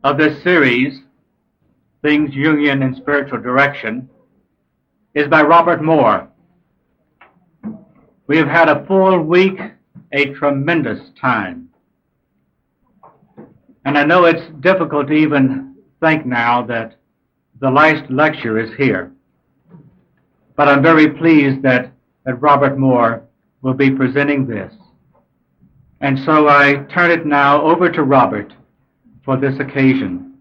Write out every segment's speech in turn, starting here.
of this series, Things Jungian in Spiritual Direction, is by Robert Moore. We have had a full week, a tremendous time. And I know it's difficult to even think now that the last lecture is here. But I'm very pleased that Robert Moore will be presenting this. And so I turn it now over to Robert for this occasion.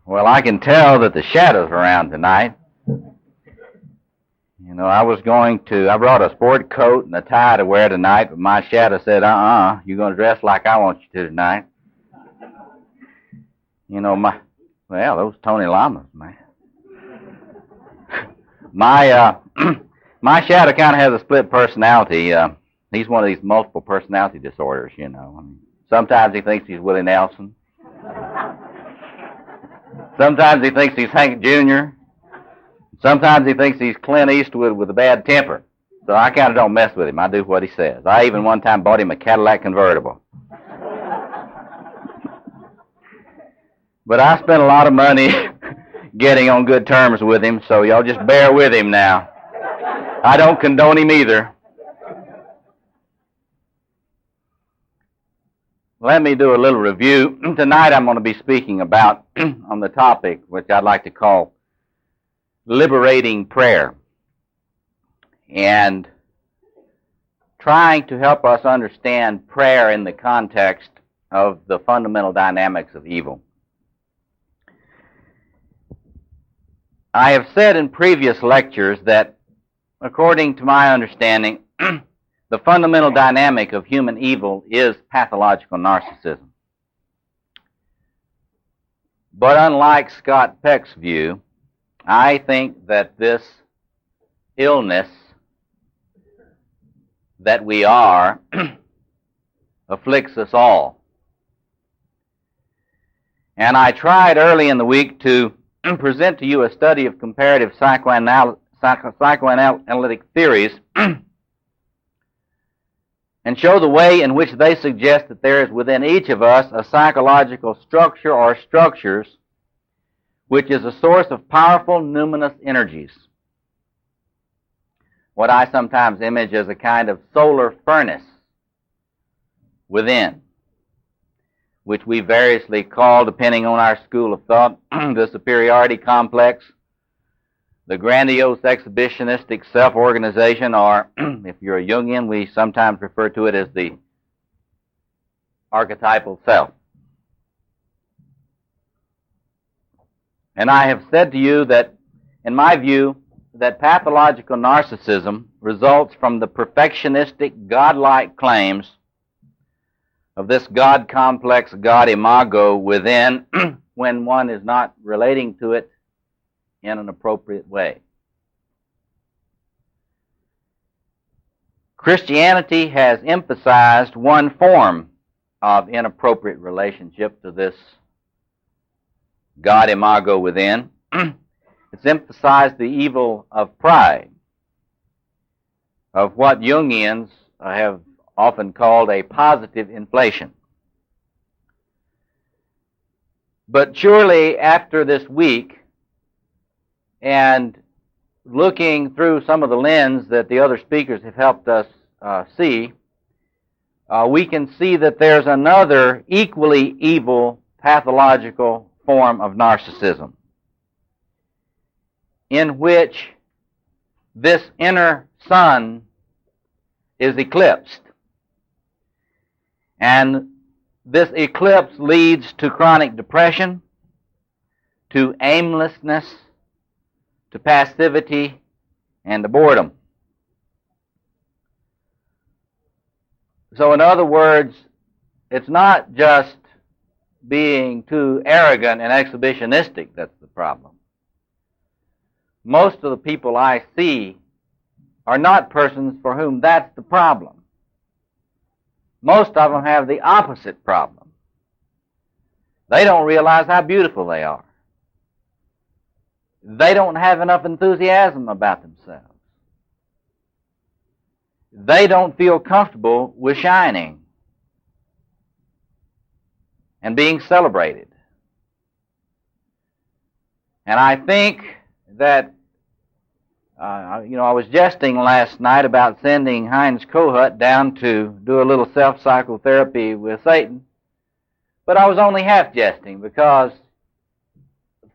Well, I can tell that the shadow's around tonight. You know, I brought a sport coat and a tie to wear tonight, but my shadow said, you're going to dress like I want you to tonight. You know, those Tony Llamas, man. My shadow kind of has a split personality. He's one of these multiple personality disorders, you know. I mean, sometimes he thinks he's Willie Nelson. Sometimes he thinks he's Hank Jr. Sometimes he thinks he's Clint Eastwood with a bad temper. So I kind of don't mess with him. I do what he says. I even one time bought him a Cadillac convertible. But I spent a lot of money getting on good terms with him, so y'all just bear with him now. I don't condone him either. Let me do a little review. Tonight I'm going to be speaking about, on the topic, which I'd like to call liberating prayer, and trying to help us understand prayer in the context of the fundamental dynamics of evil. I have said in previous lectures that, according to my understanding, the fundamental dynamic of human evil is pathological narcissism. But unlike Scott Peck's view, I think that this illness that we are afflicts us all. And I tried early in the week to present to you a study of comparative psychoanalytic theories and show the way in which they suggest that there is within each of us a psychological structure or structures which is a source of powerful numinous energies. What I sometimes image as a kind of solar furnace within, which we variously call, depending on our school of thought, the superiority complex, the grandiose exhibitionistic self-organization, or if you're a Jungian, we sometimes refer to it as the archetypal self. And I have said to you that, in my view, that pathological narcissism results from the perfectionistic, godlike claims of this God complex, God imago within when one is not relating to it in an appropriate way. Christianity has emphasized one form of inappropriate relationship to this God imago within. It's emphasized the evil of pride, of what Jungians have often called a positive inflation. But surely after this week, and looking through some of the lens that the other speakers have helped us see, we can see that there's another equally evil pathological form of narcissism, in which this inner sun is eclipsed. And this eclipse leads to chronic depression, to aimlessness, to passivity, and to boredom. So in other words, it's not just being too arrogant and exhibitionistic that's the problem. Most of the people I see are not persons for whom that's the problem. Most of them have the opposite problem. They don't realize how beautiful they are. They don't have enough enthusiasm about themselves. They don't feel comfortable with shining and being celebrated. And I think that, I was jesting last night about sending Heinz Kohut down to do a little self-psychotherapy with Satan, but I was only half jesting because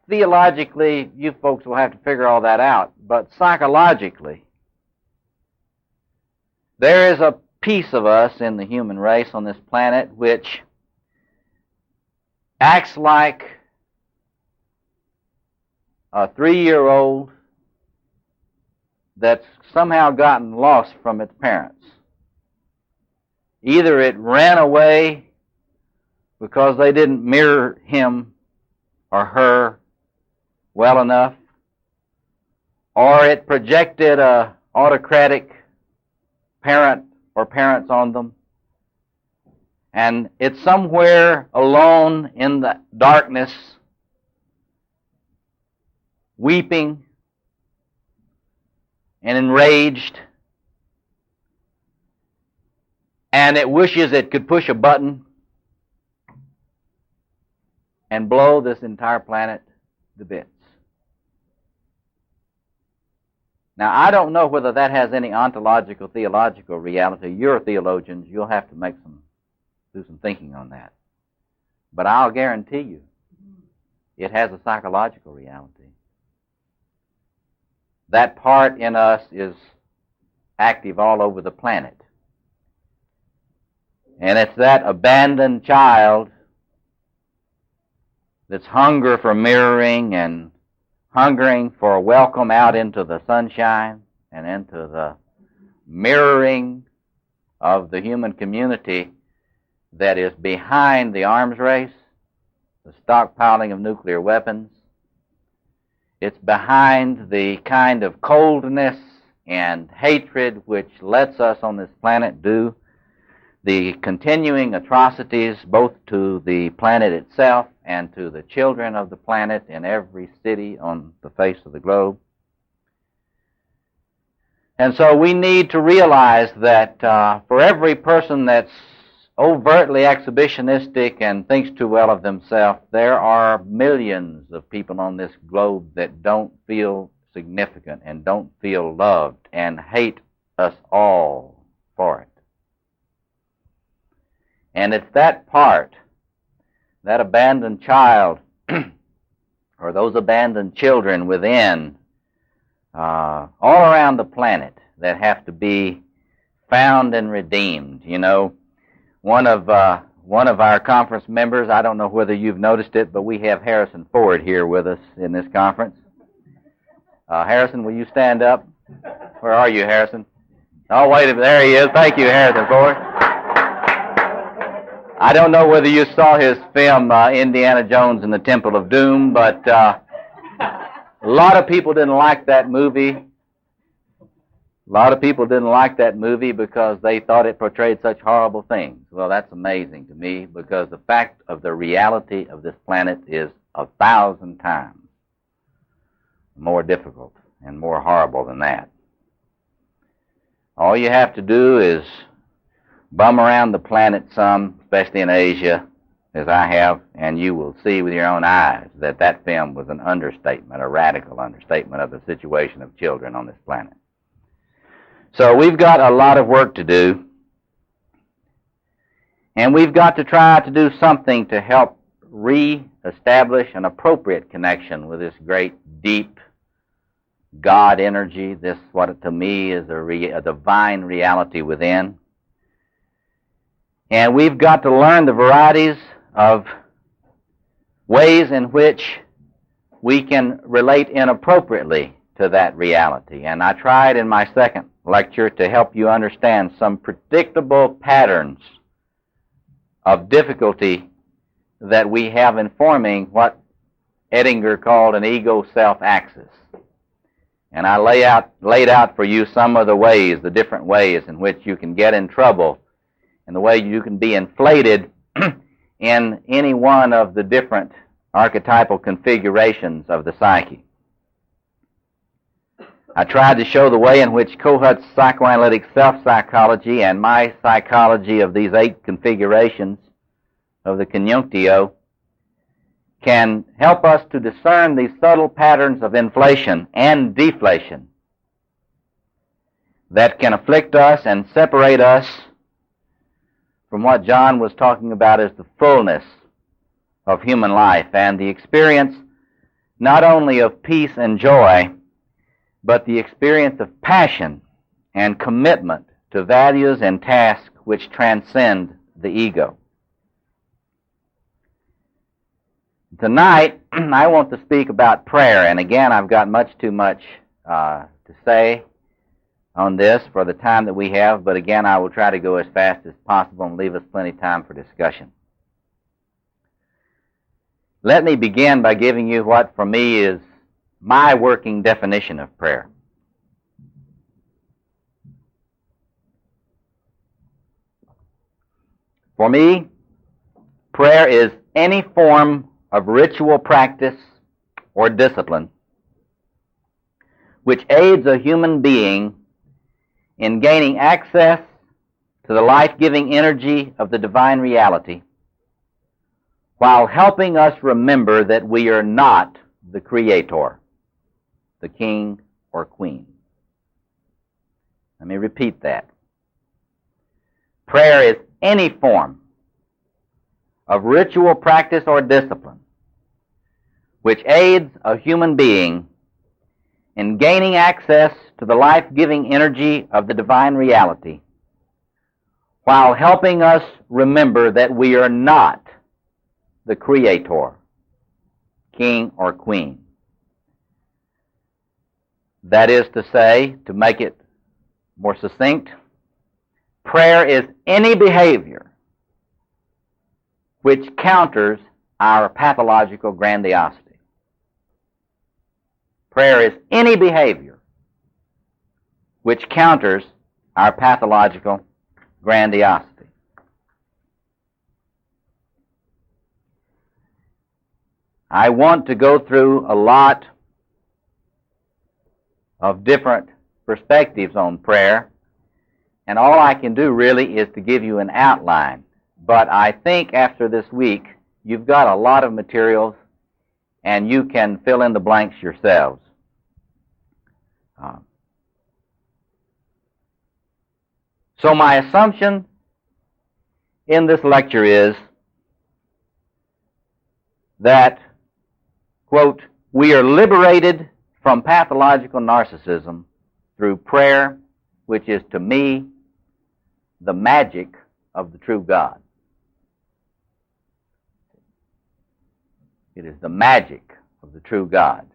theologically, you folks will have to figure all that out, but psychologically, there is a piece of us in the human race on this planet which acts like a 3-year-old that's somehow gotten lost from its parents. Either it ran away because they didn't mirror him or her well enough, or it projected a autocratic parent or parents on them, and it's somewhere alone in the darkness, weeping and enraged, and it wishes it could push a button and blow this entire planet to bits. Now, I don't know whether that has any ontological, theological reality. You're theologians. You'll have to do some thinking on that. But I'll guarantee you, it has a psychological reality. That part in us is active all over the planet. And it's that abandoned child that's hunger for mirroring and hungering for a welcome out into the sunshine and into the mirroring of the human community that is behind the arms race, the stockpiling of nuclear weapons. It's behind the kind of coldness and hatred which lets us on this planet do the continuing atrocities both to the planet itself and to the children of the planet in every city on the face of the globe. And so we need to realize that for every person that's overtly exhibitionistic and thinks too well of themselves, there are millions of people on this globe that don't feel significant and don't feel loved and hate us all for it. And it's that part, that abandoned child, or those abandoned children within, all around the planet that have to be found and redeemed. You know, one of our conference members, I don't know whether you've noticed it, but we have Harrison Ford here with us in this conference. Harrison, will you stand up? Where are you, Harrison? Oh, wait, there he is. Thank you, Harrison Ford. I don't know whether you saw his film, Indiana Jones and the Temple of Doom, but a lot of people didn't like that movie. A lot of people didn't like that movie because they thought it portrayed such horrible things. Well, that's amazing to me because the fact of the reality of this planet is 1,000 times more difficult and more horrible than that. All you have to do is bum around the planet some, especially in Asia, as I have, and you will see with your own eyes that that film was an understatement, a radical understatement of the situation of children on this planet. So we've got a lot of work to do, and we've got to try to do something to help re-establish an appropriate connection with this great, deep God energy, this what to me is a divine reality within. And we've got to learn the varieties of ways in which we can relate inappropriately to that reality. And I tried in my second lecture to help you understand some predictable patterns of difficulty that we have in forming what Edinger called an ego-self axis. And I laid out for you some of the ways, the different ways in which you can get in trouble and the way you can be inflated in any one of the different archetypal configurations of the psyche. I tried to show the way in which Kohut's psychoanalytic self-psychology and my psychology of these 8 configurations of the conjunctio can help us to discern these subtle patterns of inflation and deflation that can afflict us and separate us from what John was talking about as the fullness of human life and the experience not only of peace and joy, but the experience of passion and commitment to values and tasks which transcend the ego. Tonight, I want to speak about prayer, and again, I've got much too much to say on this for the time that we have, but again, I will try to go as fast as possible and leave us plenty of time for discussion. Let me begin by giving you what, for me, is my working definition of prayer. For me, prayer is any form of ritual practice or discipline which aids a human being in gaining access to the life-giving energy of the divine reality while helping us remember that we are not the creator, the king or queen. Let me repeat that. Prayer is any form of ritual practice or discipline which aids a human being in gaining access to the life-giving energy of the divine reality while helping us remember that we are not the creator, king or queen. That is to say, to make it more succinct, prayer is any behavior which counters our pathological grandiosity. Prayer is any behavior which counters our pathological grandiosity. I want to go through a lot of different perspectives on prayer, and all I can do really is to give you an outline. But I think after this week, you've got a lot of materials, and you can fill in the blanks yourselves. So my assumption in this lecture is that, quote, we are liberated from pathological narcissism through prayer, which is to me the magic of the true God. It is the magic of the true God.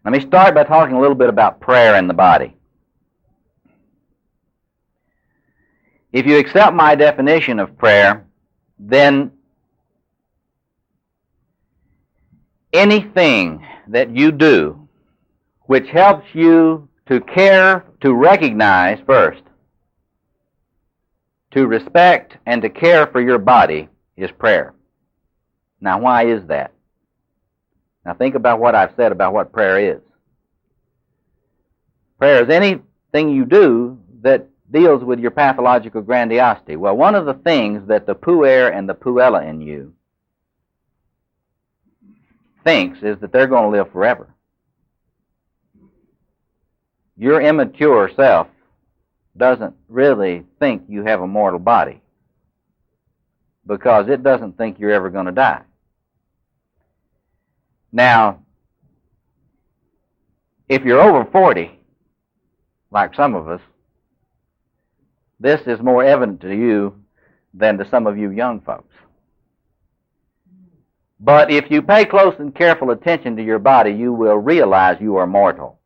Let me start by talking a little bit about prayer in the body. If you accept my definition of prayer, then anything that you do which helps you to care, to recognize first, to respect, and to care for your body is prayer. Now, why is that? Now, think about what I've said about what prayer is. Prayer is anything you do that deals with your pathological grandiosity. Well, one of the things that the puer and the puella in you thinks is that they're going to live forever. Your immature self doesn't really think you have a mortal body because it doesn't think you're ever going to die. Now, if you're over 40, like some of us, this is more evident to you than to some of you young folks. But if you pay close and careful attention to your body, you will realize you are mortal.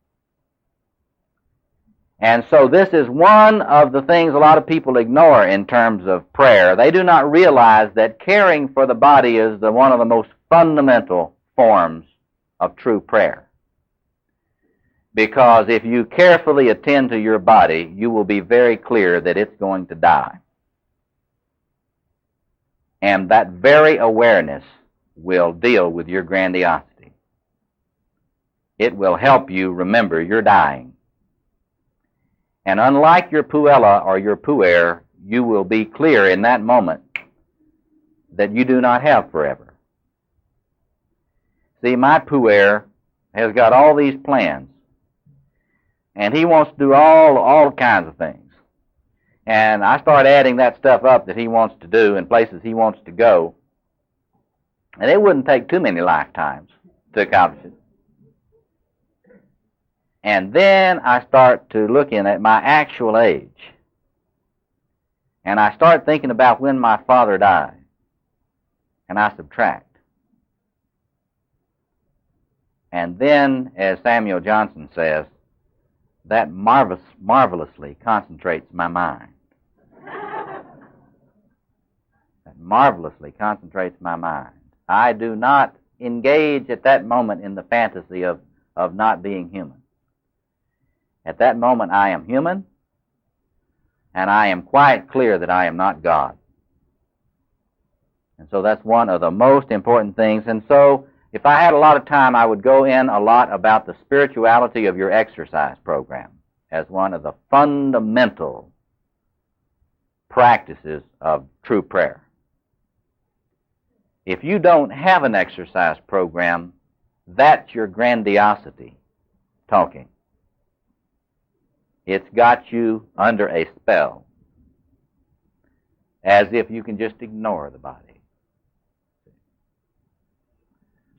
And so this is one of the things a lot of people ignore in terms of prayer. They do not realize that caring for the body is one of the most fundamental forms of true prayer. Because if you carefully attend to your body, you will be very clear that it's going to die. And that very awareness will deal with your grandiosity. It will help you remember you're dying. And unlike your puella or your puer, you will be clear in that moment that you do not have forever. See, my puer has got all these plans, and he wants to do all kinds of things. And I start adding that stuff up that he wants to do and places he wants to go, and it wouldn't take too many lifetimes to accomplish it. And then I start to look in at my actual age. And I start thinking about when my father died. And I subtract. And then, as Samuel Johnson says, that marvelously concentrates my mind. That marvelously concentrates my mind. I do not engage at that moment in the fantasy of not being human. At that moment, I am human, and I am quite clear that I am not God. And so that's one of the most important things. And so, if I had a lot of time, I would go in a lot about the spirituality of your exercise program as one of the fundamental practices of true prayer. If you don't have an exercise program, that's your grandiosity talking. It's got you under a spell, as if you can just ignore the body.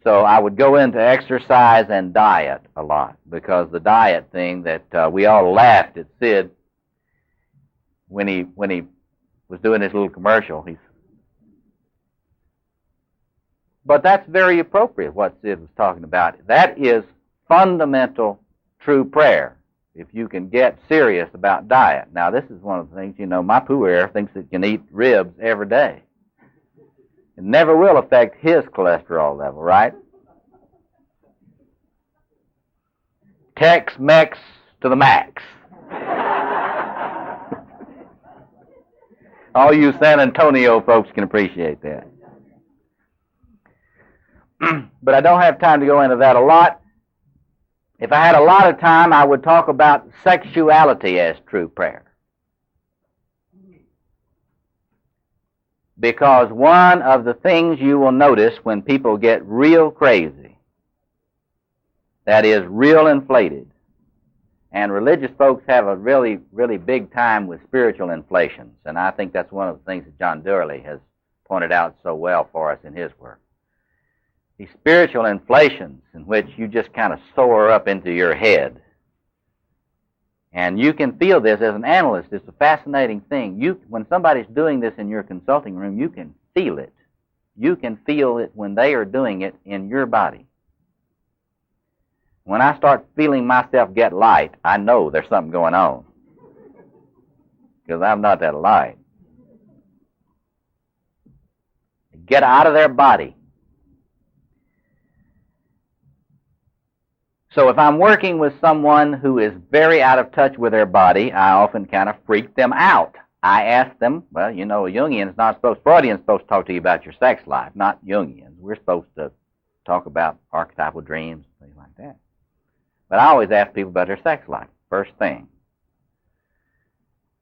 So I would go into exercise and diet a lot, because the diet thing that we all laughed at Sid when he was doing his little commercial. But that's very appropriate, what Sid was talking about. That is fundamental true prayer, if you can get serious about diet. Now, this is one of the things, my puer thinks that you can eat ribs every day. It never will affect his cholesterol level, right? Tex-Mex to the max. All you San Antonio folks can appreciate that. But I don't have time to go into that a lot. If I had a lot of time, I would talk about sexuality as true prayer. Because one of the things you will notice when people get real crazy, that is, real inflated, and religious folks have a really, really big time with spiritual inflations, and I think that's one of the things that John Durley has pointed out so well for us in his work. These spiritual inflations in which you just kind of soar up into your head. And you can feel this as an analyst. It's a fascinating thing. When somebody's doing this in your consulting room, you can feel it. You can feel it when they are doing it in your body. When I start feeling myself get light, I know there's something going on. Because I'm not that light. Get out of their body. So if I'm working with someone who is very out of touch with their body, I often kind of freak them out. I ask them, well, a Jungian is not supposed, Freudian is supposed to talk to you about your sex life, not Jungians. We're supposed to talk about archetypal dreams, things like that. But I always ask people about their sex life, first thing.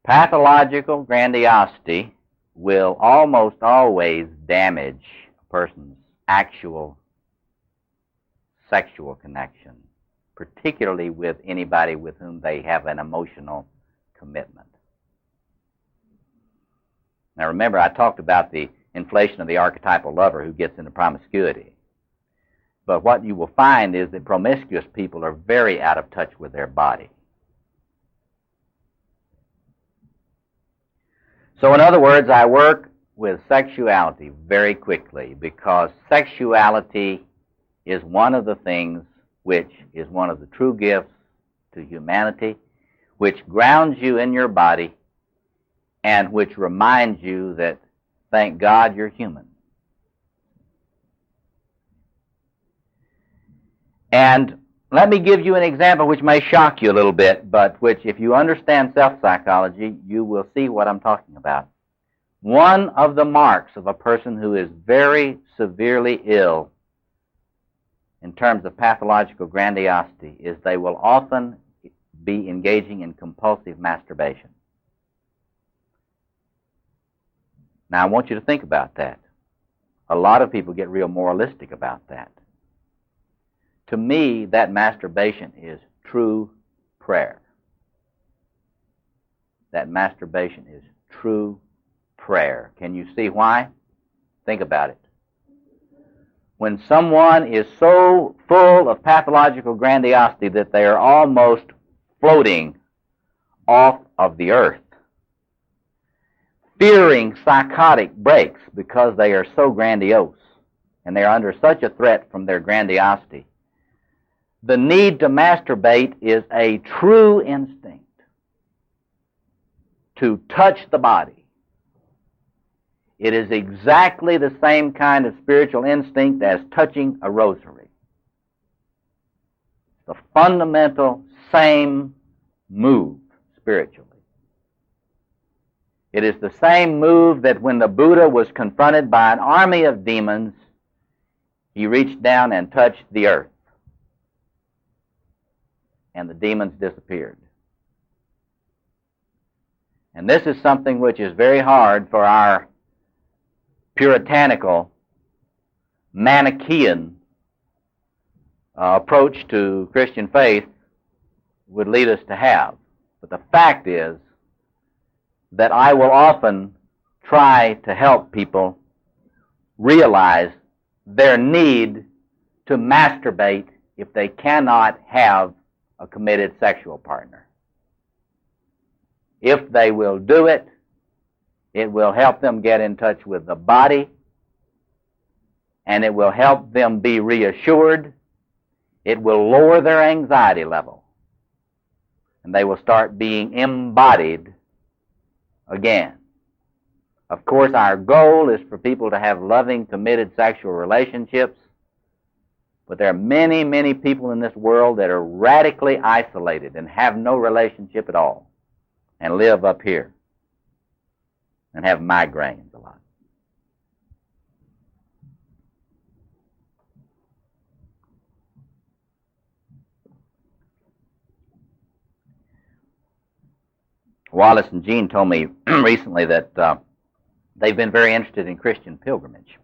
Pathological grandiosity will almost always damage a person's actual sexual connection, particularly with anybody with whom they have an emotional commitment. Now remember, I talked about the inflation of the archetypal lover who gets into promiscuity. But what you will find is that promiscuous people are very out of touch with their body. So in other words, I work with sexuality very quickly, because sexuality is one of the things which is one of the true gifts to humanity, which grounds you in your body, and which reminds you that, thank God, you're human. And let me give you an example which may shock you a little bit, but which, if you understand self-psychology, you will see what I'm talking about. One of the marks of a person who is very severely ill in terms of pathological grandiosity is they will often be engaging in compulsive masturbation. Now, I want you to think about that. a lot of people get real moralistic about that. To me, that masturbation is true prayer. That masturbation is true prayer. Can you see why? Think about it. When someone is so full of pathological grandiosity that they are almost floating off of the earth, fearing psychotic breaks because they are so grandiose and they are under such a threat from their grandiosity, the need to masturbate is a true instinct to touch the body. It is exactly the same kind of spiritual instinct as touching a rosary. The fundamental same move spiritually. It is the same move that when the Buddha was confronted by an army of demons, he reached down and touched the earth, and the demons disappeared. And this is something which is very hard for our puritanical, Manichaean approach to Christian faith would lead us to have. But the fact is that I will often try to help people realize their need to masturbate if they cannot have a committed sexual partner. If they will do it, it will help them get in touch with the body, and it will help them be reassured. It will lower their anxiety level, and they will start being embodied again. Of course, our goal is for people to have loving, committed sexual relationships, but there are many, many people in this world that are radically isolated and have no relationship at all and live up here and have migraines a lot. Wallace and Jean told me recently that they've been very interested in Christian pilgrimage.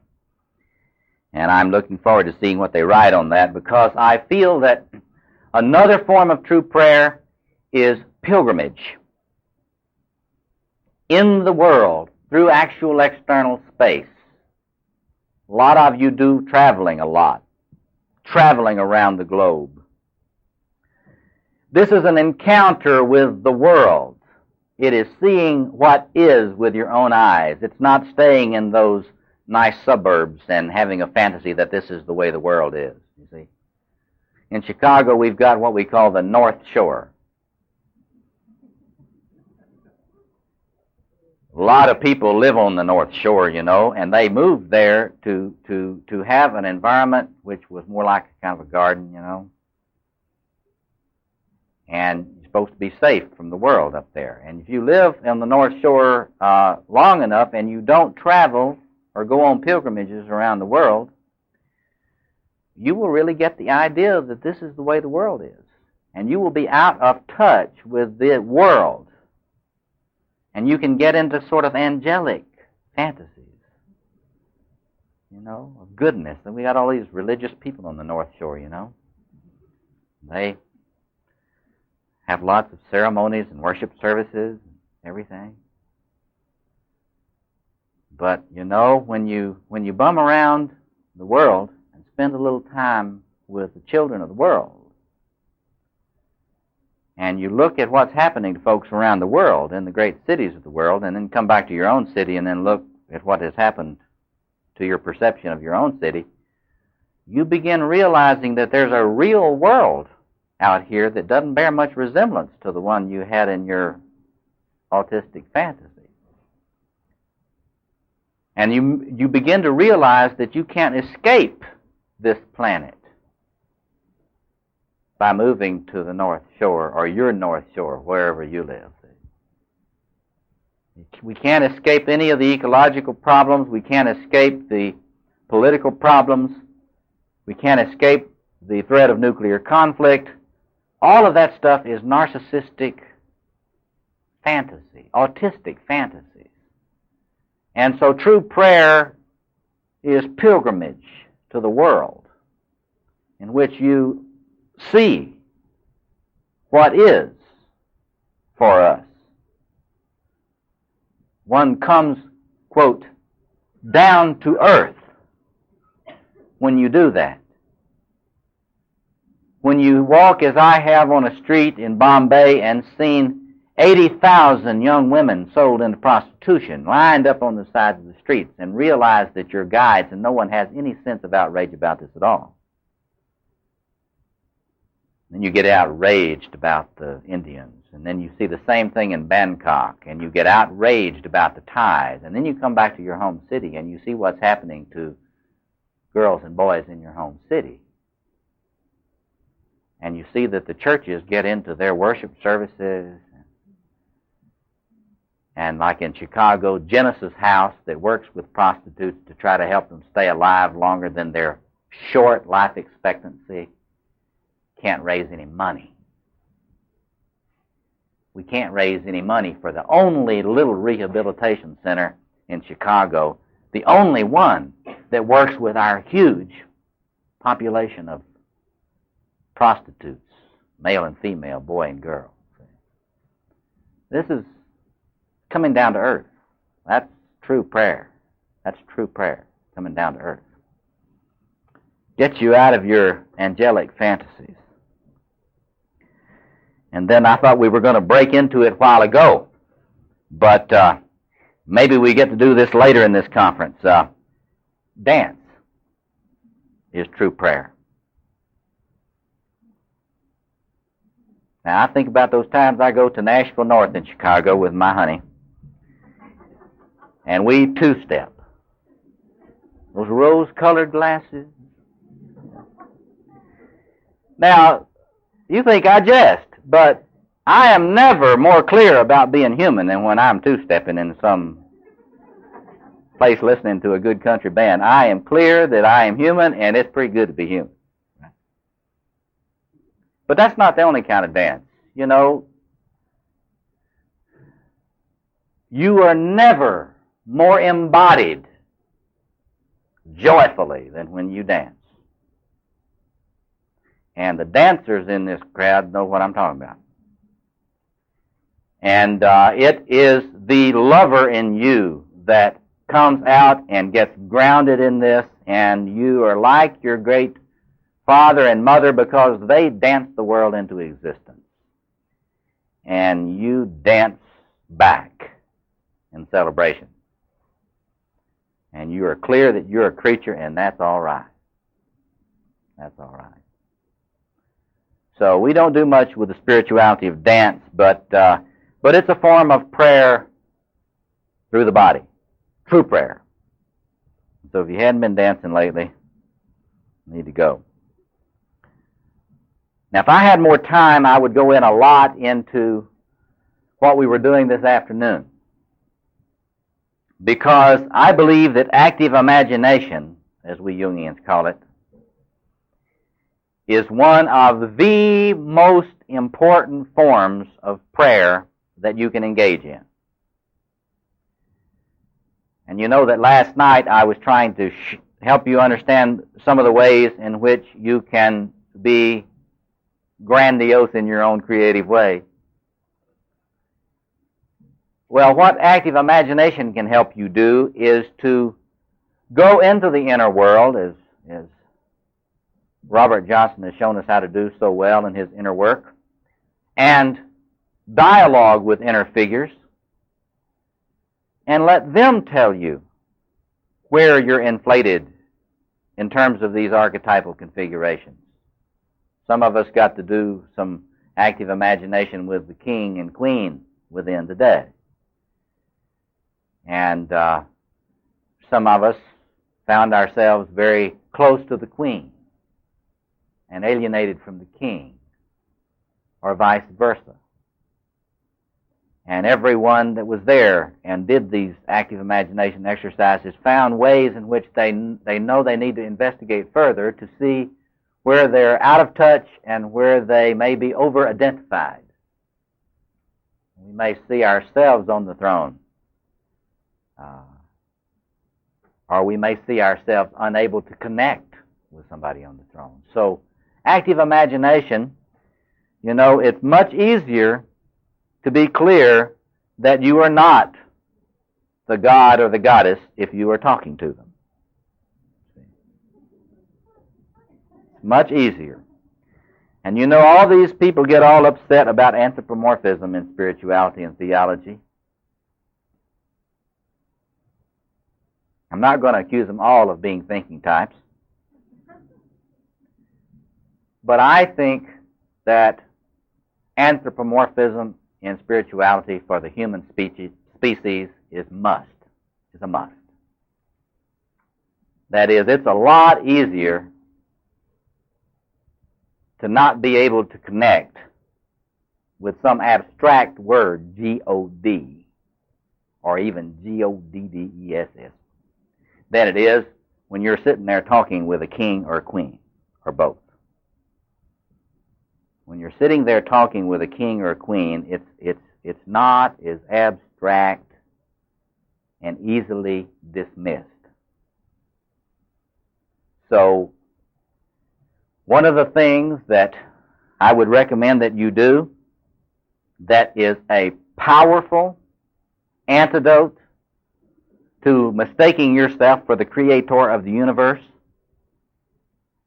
And I'm looking forward to seeing what they write on that, because I feel that another form of true prayer is pilgrimage in the world through actual external space. A lot of you do traveling a lot, traveling around the globe. This is an encounter with the world. It is seeing what is with your own eyes. It's not staying in those nice suburbs and having a fantasy that this is the way the world is, you see. In Chicago, we've got what we call the North Shore. A lot of people live on the North Shore, you know, and they moved there to have an environment which was more like a kind of a garden, you know. And you're supposed to be safe from the world up there. And if you live on the North Shore long enough and you don't travel or go on pilgrimages around the world, you will really get the idea that this is the way the world is. And you will be out of touch with the world. And you can get into sort of angelic fantasies, you know, of goodness. And we got all these religious people on the North Shore, you know. They have lots of ceremonies and worship services and everything. But, you know, when you bum around the world and spend a little time with the children of the world, and you look at what's happening to folks around the world, in the great cities of the world, and then come back to your own city and then look at what has happened to your perception of your own city, you begin realizing that there's a real world out here that doesn't bear much resemblance to the one you had in your autistic fantasy. And you begin to realize that you can't escape this planet by moving to the North Shore or your North Shore, wherever you live. We can't escape any of the ecological problems. We can't escape the political problems. We can't escape the threat of nuclear conflict. All of that stuff is narcissistic fantasy, autistic fantasies. And so true prayer is pilgrimage to the world, in which you see what is for us. One comes, quote, down to earth when you do that. When you walk, as I have, on a street in Bombay and seen 80,000 young women sold into prostitution, lined up on the sides of the streets, and realize that you're guides and no one has any sense of outrage about this at all. Then you get outraged about the Indians, and then you see the same thing in Bangkok, and you get outraged about the Thais, and then you come back to your home city and you see what's happening to girls and boys in your home city. And you see that the churches get into their worship services, and like in Chicago, Genesis House that works with prostitutes to try to help them stay alive longer than their short life expectancy, can't raise any money. We can't raise any money for the only little rehabilitation center in Chicago, the only one that works with our huge population of prostitutes, male and female, boy and girl. This is coming down to earth. That's true prayer. That's true prayer, coming down to earth. Get you out of your angelic fantasies. And then I thought we were going to break into it a while ago, but maybe we get to do this later in this conference. Dance is true prayer. Now, I think about those times I go to Nashville North in Chicago with my honey, and we two-step. Those rose-colored glasses. Now, you think I jest, but I am never more clear about being human than when I'm two-stepping in some place listening to a good country band. I am clear that I am human, and it's pretty good to be human. But that's not the only kind of dance. You know, you are never more embodied joyfully than when you dance. And the dancers in this crowd know what I'm talking about. And it is the lover in you that comes out and gets grounded in this, and you are like your great father and mother because they danced the world into existence. And you dance back in celebration. And you are clear that you're a creature, and that's all right. That's all right. So we don't do much with the spirituality of dance, but it's a form of prayer through the body. True prayer. So if you hadn't been dancing lately, you need to go. Now, if I had more time, I would go in a lot into what we were doing this afternoon, because I believe that active imagination, as we Jungians call it, is one of the most important forms of prayer that you can engage in. And you know that last night I was trying to help you understand some of the ways in which you can be grandiose in your own creative way. Well, what active imagination can help you do is to go into the inner world, as Robert Johnson has shown us how to do so well in his inner work, and dialogue with inner figures, and let them tell you where you're inflated in terms of these archetypal configurations. Some of us got to do some active imagination with the king and queen within the day. And some of us found ourselves very close to the queen and alienated from the king, or vice versa. And everyone that was there and did these active imagination exercises found ways in which they know they need to investigate further to see where they're out of touch and where they may be over-identified. We may see ourselves on the throne or we may see ourselves unable to connect with somebody on the throne. So, active imagination, it's much easier to be clear that you are not the god or the goddess if you are talking to them. Much easier. And all these people get all upset about anthropomorphism in spirituality and theology. I'm not going to accuse them all of being thinking types. But I think that anthropomorphism in spirituality for the human species is a must. That is, it's a lot easier to not be able to connect with some abstract word, G-O-D, or even G-O-D-D-E-S-S, than it is when you're sitting there talking with a king or a queen, or both. When you're sitting there talking with a king or a queen, it's not as abstract and easily dismissed. So, one of the things that I would recommend that you do that is a powerful antidote to mistaking yourself for the creator of the universe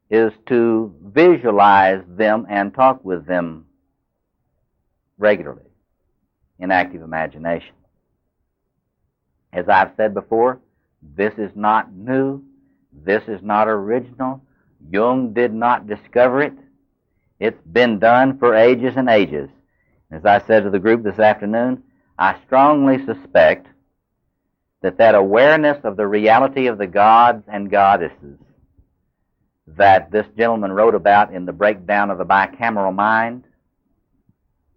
is to visualize them and talk with them regularly in active imagination. As I've said before, this is not new. This is not original. Jung did not discover it. It's been done for ages and ages. As I said to the group this afternoon, I strongly suspect that awareness of the reality of the gods and goddesses that this gentleman wrote about in The Breakdown of the Bicameral Mind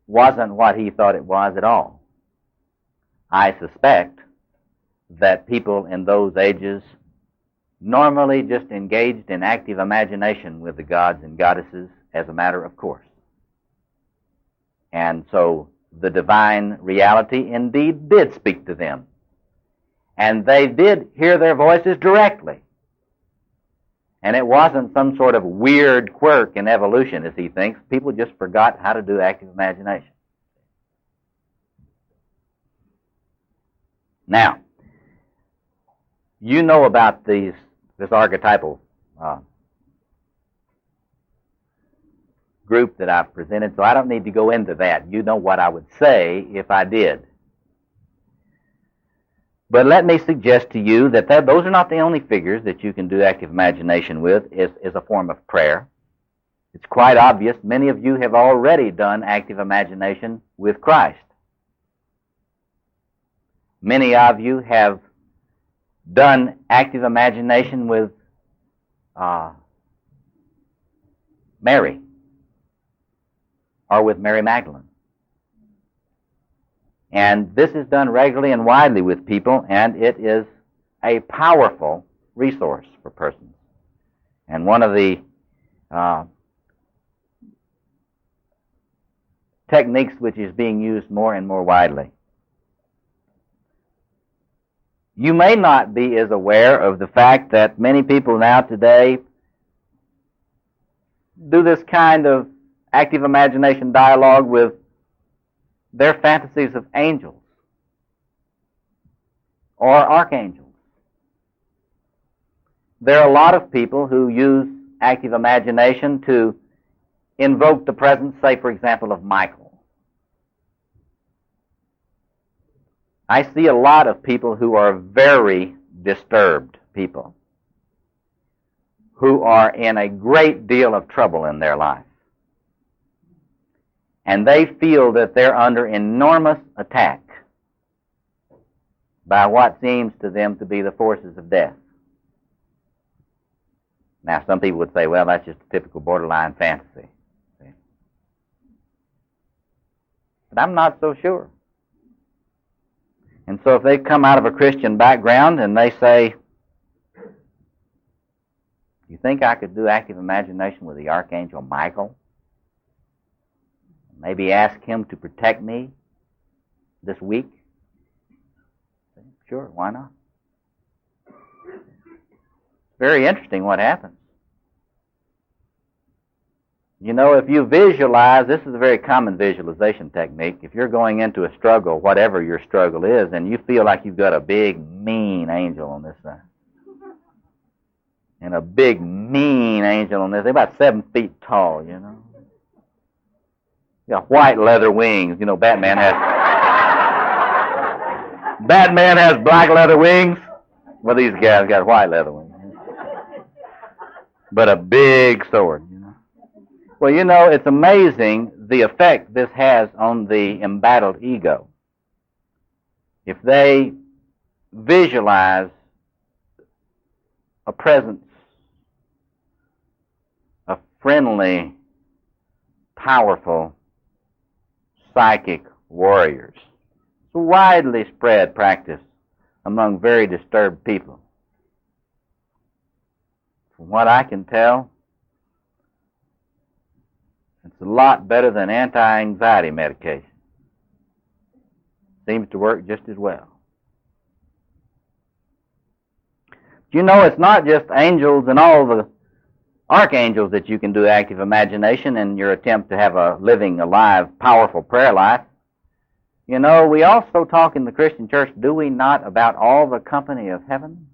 wasn't what he thought it was at all. I suspect that people in those ages normally just engaged in active imagination with the gods and goddesses as a matter of course. And so the divine reality indeed did speak to them. And they did hear their voices directly. And it wasn't some sort of weird quirk in evolution, as he thinks. People just forgot how to do active imagination. Now, you know about this archetypal group that I've presented, so I don't need to go into that. You know what I would say if I did. But let me suggest to you that those are not the only figures that you can do active imagination with as a form of prayer. It's quite obvious many of you have already done active imagination with Christ. Many of you have done active imagination with Mary or with Mary Magdalene. And this is done regularly and widely with people, and it is a powerful resource for persons. And one of the techniques which is being used more and more widely. You may not be as aware of the fact that many people now today do this kind of active imagination dialogue with their fantasies of angels or archangels. There are a lot of people who use active imagination to invoke the presence, say, for example, of Michael. I see a lot of people who are very disturbed people, who are in a great deal of trouble in their life. And they feel that they're under enormous attack by what seems to them to be the forces of death. Now, some people would say, well, that's just a typical borderline fantasy. See? But I'm not so sure. And so if they come out of a Christian background and they say, you think I could do active imagination with the Archangel Michael? Maybe ask him to protect me this week? Sure, why not? very interesting what happens. You know, if you visualize, this is a very common visualization technique. If you're going into a struggle, whatever your struggle is, and you feel like you've got a big, mean angel on this side, and a big, mean angel on this, they're about 7 feet tall, you know. Got white leather wings. You know, Batman has black leather wings. Well, these guys got white leather wings. But a big sword, you know. Well, you know, it's amazing the effect this has on the embattled ego. If they visualize a presence of friendly, powerful, psychic warriors. It's a widely spread practice among very disturbed people. From what I can tell, it's a lot better than anti-anxiety medication. Seems to work just as well. You know, it's not just angels and all the archangels that you can do active imagination in your attempt to have a living, alive, powerful prayer life. You know, we also talk in the Christian church, do we not, about all the company of heaven?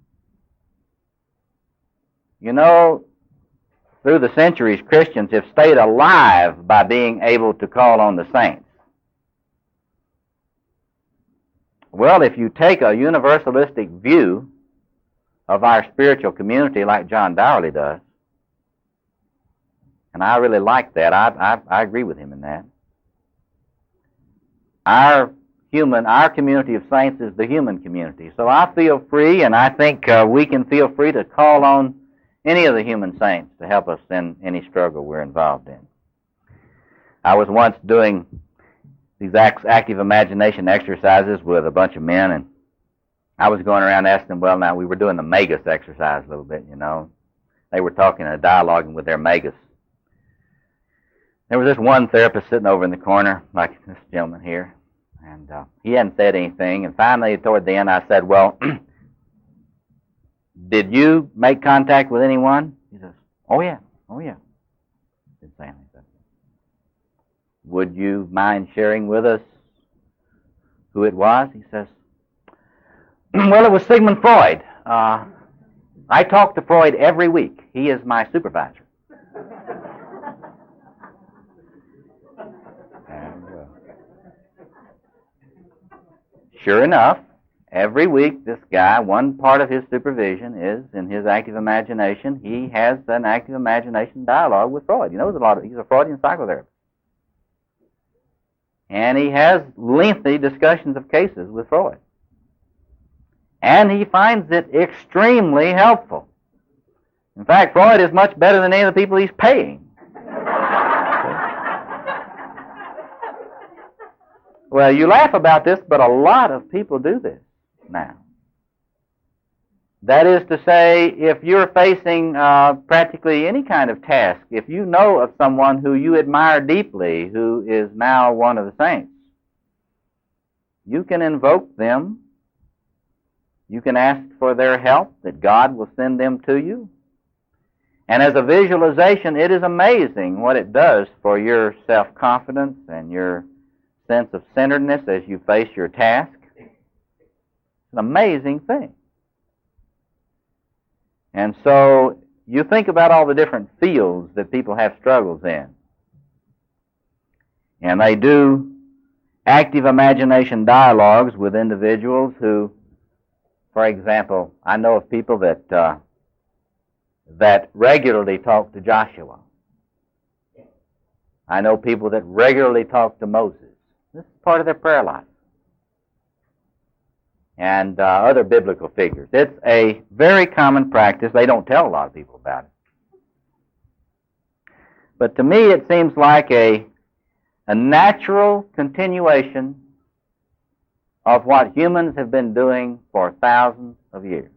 You know, through the centuries, Christians have stayed alive by being able to call on the saints. Well, if you take a universalistic view of our spiritual community like John Dowerly does, and I really like that, I agree with him in that. Our community of saints is the human community. So I feel free, and I think we can feel free to call on any of the human saints to help us in any struggle we're involved in. I was once doing these active imagination exercises with a bunch of men, and I was going around asking them, well, now, we were doing the magus exercise a little bit, you know. They were talking and dialoguing with their magus. There was this one therapist sitting over in the corner, like this gentleman here, and he hadn't said anything, and finally, toward the end, I said, well, did you make contact with anyone? He says, oh yeah. Didn't say anything. Would you mind sharing with us who it was? He says, well, it was Sigmund Freud. I talk to Freud every week. He is my supervisor. And, sure enough, every week this guy, one part of his supervision is in his active imagination. He has an active imagination dialogue with Freud. He knows a lot. He's a Freudian psychotherapist. And he has lengthy discussions of cases with Freud. And he finds it extremely helpful. In fact, Freud is much better than any of the people he's paying. Well, you laugh about this, but a lot of people do this now. That is to say, if you're facing practically any kind of task, if you know of someone who you admire deeply, who is now one of the saints, you can invoke them. You can ask for their help, that God will send them to you. And as a visualization, it is amazing what it does for your self-confidence and your sense of centeredness as you face your task. It's an amazing thing. And so you think about all the different fields that people have struggles in. And they do active imagination dialogues with individuals who, for example, I know of people that regularly talk to Joshua. I know people that regularly talk to Moses. This is part of their prayer life. And other biblical figures. It's a very common practice. They don't tell a lot of people about it. But to me, it seems like a natural continuation of what humans have been doing for thousands of years.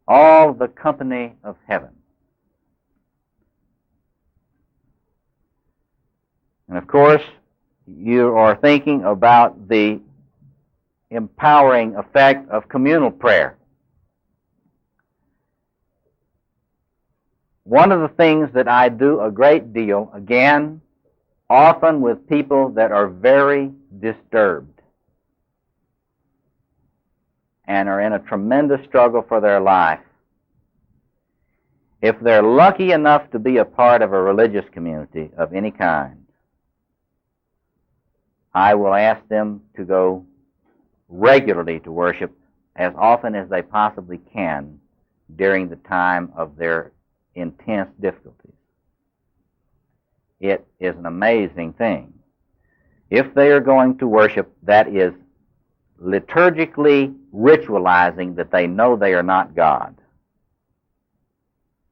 All the company of heaven. And of course, you are thinking about the empowering effect of communal prayer. one of the things that I do a great deal, again, often with people that are very disturbed and are in a tremendous struggle for their life, if they're lucky enough to be a part of a religious community of any kind, I will ask them to go regularly to worship as often as they possibly can during the time of their intense difficulties. It is an amazing thing. If they are going to worship, that is liturgically ritualizing that they know they are not God.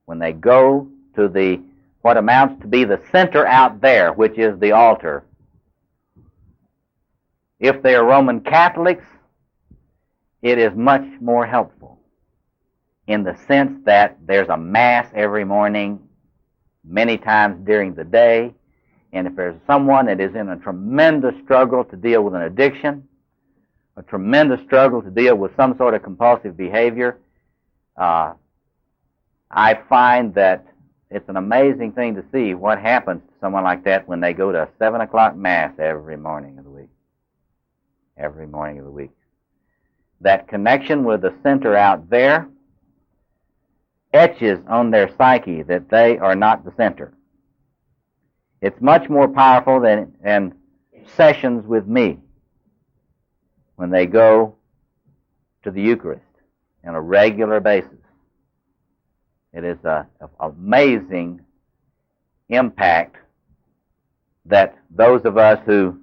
When they go to what amounts to be the center out there, which is the altar, if they are Roman Catholics, it is much more helpful in the sense that there's a Mass every morning, many times during the day, and if there's someone that is in a tremendous struggle to deal with an addiction, a tremendous struggle to deal with some sort of compulsive behavior, I find that it's an amazing thing to see what happens to someone like that when they go to a 7 o'clock Mass every morning of the week. Every morning of the week. That connection with the center out there etches on their psyche that they are not the center. It's much more powerful than sessions with me when they go to the Eucharist on a regular basis. It is an amazing impact that those of us who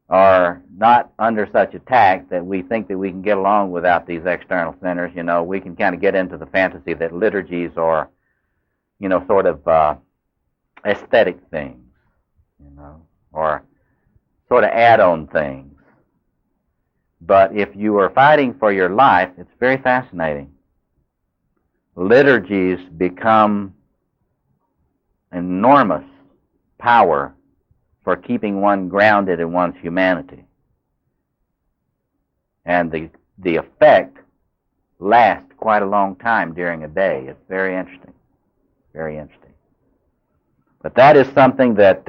are not under such attack that we think that we can get along without these external centers, we can kind of get into the fantasy that liturgies are, sort of aesthetic things, or sort of add-on things. But if you are fighting for your life, it's very fascinating. Liturgies become enormous power for keeping one grounded in one's humanity. And the effect lasts quite a long time during a day. It's very interesting. Very interesting. But that is something that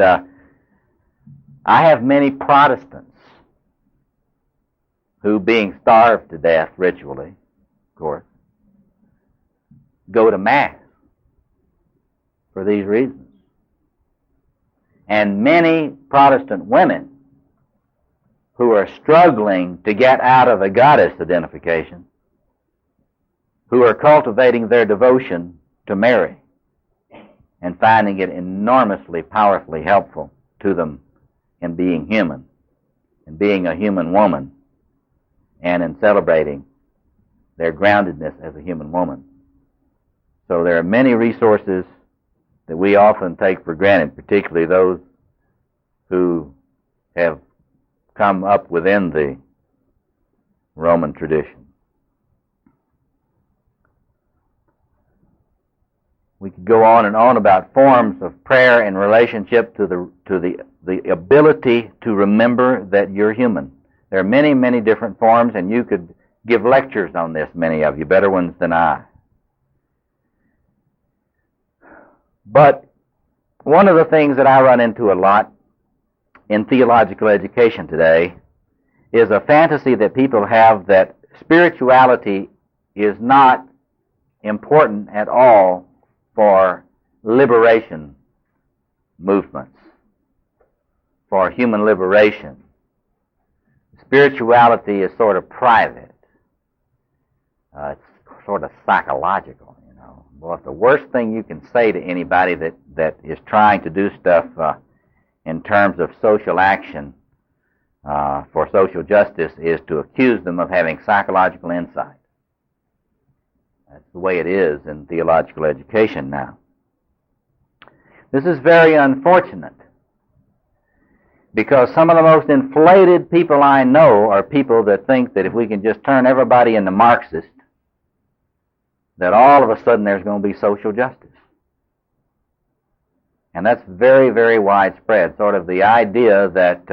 I have many Protestants who, being starved to death ritually, of course, go to Mass for these reasons. And many Protestant women who are struggling to get out of the goddess identification, who are cultivating their devotion to Mary and finding it enormously, powerfully helpful to them in being human, in being a human woman, and in celebrating their groundedness as a human woman. So there are many resources that we often take for granted, particularly those who have come up within the Roman tradition. We could go on and on about forms of prayer in relationship to the ability to remember that you're human. There are many, many different forms, and you could give lectures on this, many of you, better ones than I. But one of the things that I run into a lot in theological education today is a fantasy that people have that spirituality is not important at all for liberation movements, for human liberation. Spirituality is sort of private. It's sort of psychological. Well, if the worst thing you can say to anybody that is trying to do stuff in terms of social action for social justice is to accuse them of having psychological insight. That's the way it is in theological education now. This is very unfortunate because some of the most inflated people I know are people that think that if we can just turn everybody into Marxist, that all of a sudden there's going to be social justice. And that's very, very widespread, sort of the idea that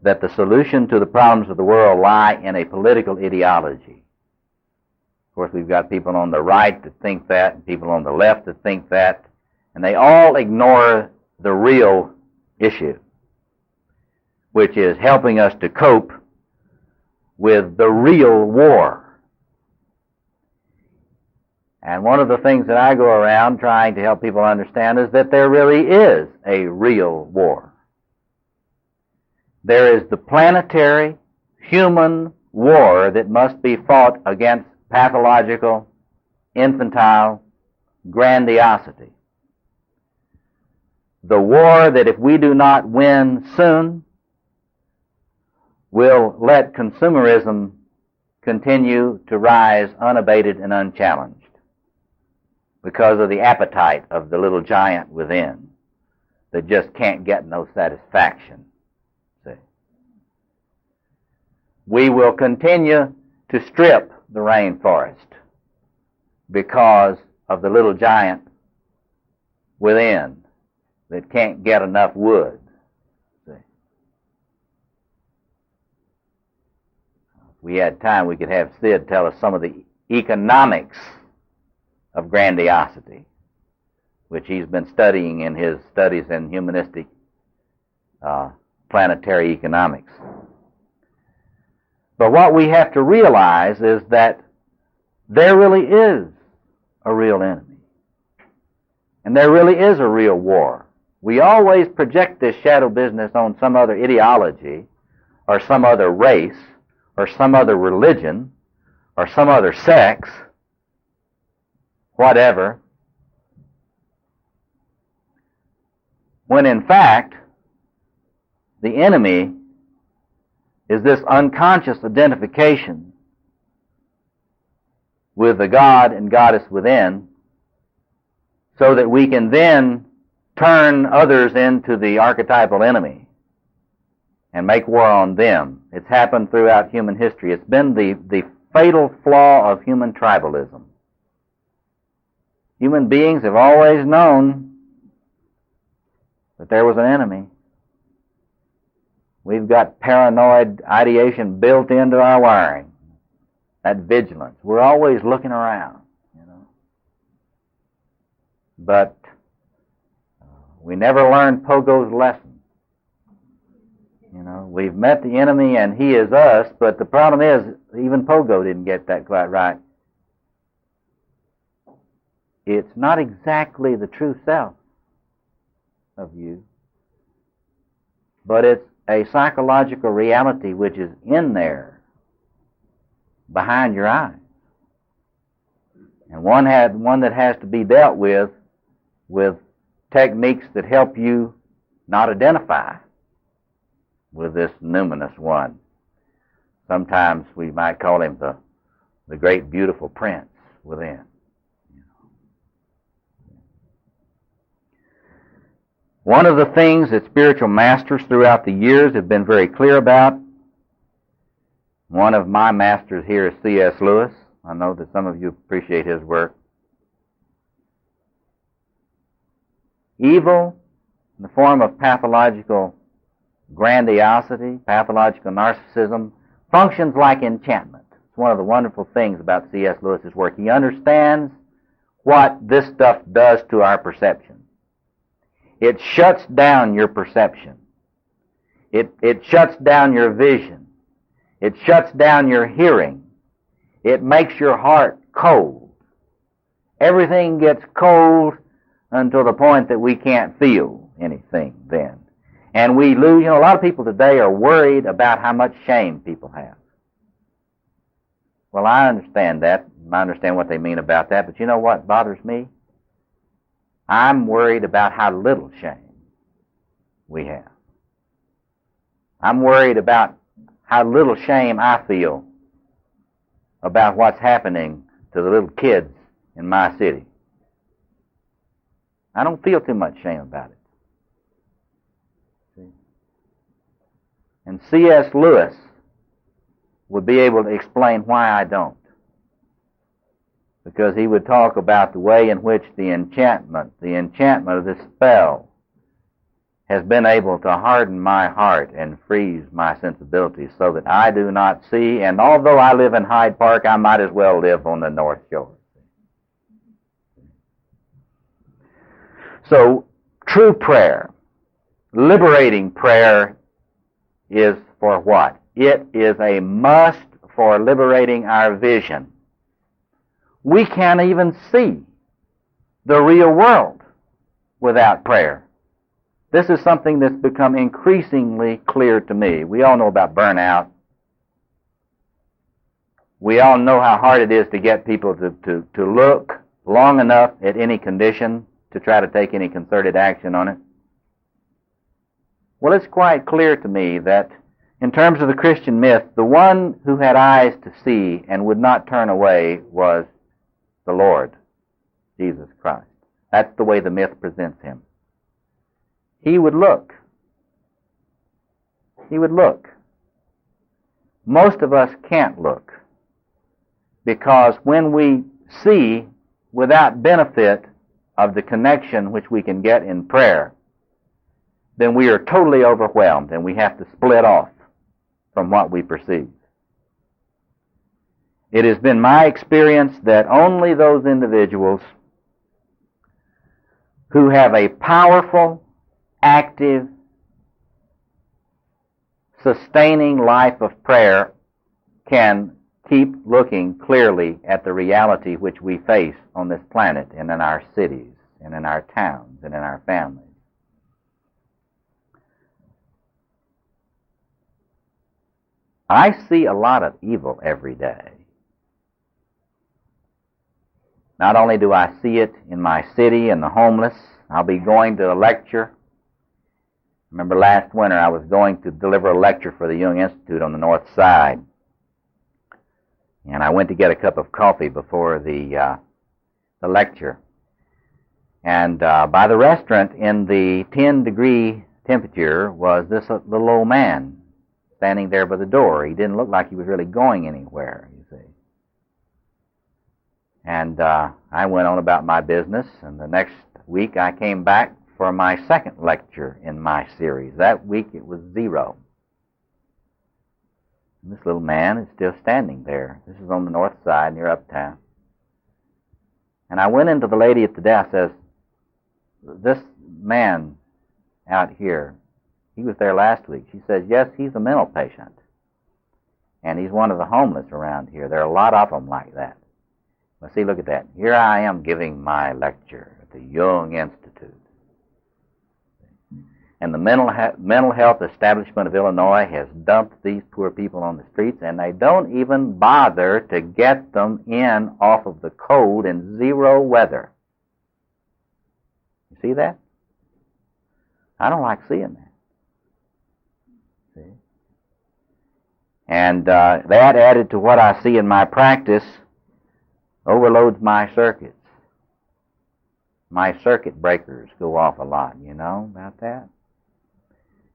the solution to the problems of the world lie in a political ideology. Of course, we've got people on the right that think that, and people on the left that think that, and they all ignore the real issue, which is helping us to cope with the real war. And one of the things that I go around trying to help people understand is that there really is a real war. There is the planetary, human war that must be fought against pathological, infantile grandiosity. The war that if we do not win soon will let consumerism continue to rise unabated and unchallenged because of the appetite of the little giant within that just can't get no satisfaction. See? We will continue to strip the rainforest because of the little giant within that can't get enough wood. See? If we had time, we could have Sid tell us some of the economics of grandiosity, which he's been studying in his studies in humanistic planetary economics. But what we have to realize is that there really is a real enemy. And there really is a real war. We always project this shadow business on some other ideology, or some other race, or some other religion, or some other sex, whatever, when in fact the enemy is this unconscious identification with the God and goddess within, so that we can then turn others into the archetypal enemy and make war on them. It's happened throughout human history. It's been the fatal flaw of human tribalism. Human beings have always known that there was an enemy. We've got paranoid ideation built into our wiring, that vigilance. We're always looking around, you know. But we never learned Pogo's lesson. You know, we've met the enemy and he is us, but the problem is even Pogo didn't get that quite right. It's not exactly the true self of you, but it's a psychological reality which is in there behind your eyes, and one that has to be dealt with techniques that help you not identify with this numinous one. Sometimes we might call him the great beautiful prince within. One of the things that spiritual masters throughout the years have been very clear about, one of my masters here is C.S. Lewis. I know that some of you appreciate his work. Evil, in the form of pathological grandiosity, pathological narcissism, functions like enchantment. It's one of the wonderful things about C.S. Lewis's work. He understands what this stuff does to our perception. It shuts down your perception. It shuts down your vision. It shuts down your hearing. It makes your heart cold. Everything gets cold until the point that we can't feel anything then. And we lose, a lot of people today are worried about how much shame people have. Well, I understand that. I understand what they mean about that, but you know what bothers me? I'm worried about how little shame we have. I'm worried about how little shame I feel about what's happening to the little kids in my city. I don't feel too much shame about it. See? And C.S. Lewis would be able to explain why I don't. Because he would talk about the way in which the enchantment of this spell has been able to harden my heart and freeze my sensibilities so that I do not see, and although I live in Hyde Park, I might as well live on the North Shore. So, true prayer, liberating prayer, is for what? It is a must for liberating our vision. We can't even see the real world without prayer. This is something that's become increasingly clear to me. We all know about burnout. We all know how hard it is to get people to look long enough at any condition to try to take any concerted action on it. Well, it's quite clear to me that in terms of the Christian myth, the one who had eyes to see and would not turn away was the Lord, Jesus Christ. That's the way the myth presents him. He would look. He would look. Most of us can't look, because when we see without benefit of the connection which we can get in prayer, then we are totally overwhelmed and we have to split off from what we perceive. It has been my experience that only those individuals who have a powerful, active, sustaining life of prayer can keep looking clearly at the reality which we face on this planet and in our cities and in our towns and in our families. I see a lot of evil every day. Not only do I see it in my city and the homeless, I'll be going to a lecture. Remember last winter I was going to deliver a lecture for the Jung Institute on the North Side. And I went to get a cup of coffee before the lecture. And by the restaurant in the 10-degree temperature was this little old man standing there by the door. He didn't look like he was really going anywhere, you see. And I went on about my business, and the next week I came back for my second lecture in my series. That week it was 0. And this little man is still standing there. This is on the north side near Uptown. And I went into the lady at the desk and says, this man out here, he was there last week. She says, yes, he's a mental patient. And he's one of the homeless around here. There are a lot of them like that. Well, see, look at that. Here I am giving my lecture at the Jung Institute. And the mental health establishment of Illinois has dumped these poor people on the streets, and they don't even bother to get them in off of the cold in 0 weather. You see that? I don't like seeing that. See? And that added to what I see in my practice overloads my circuits. My circuit breakers go off a lot, you know about that?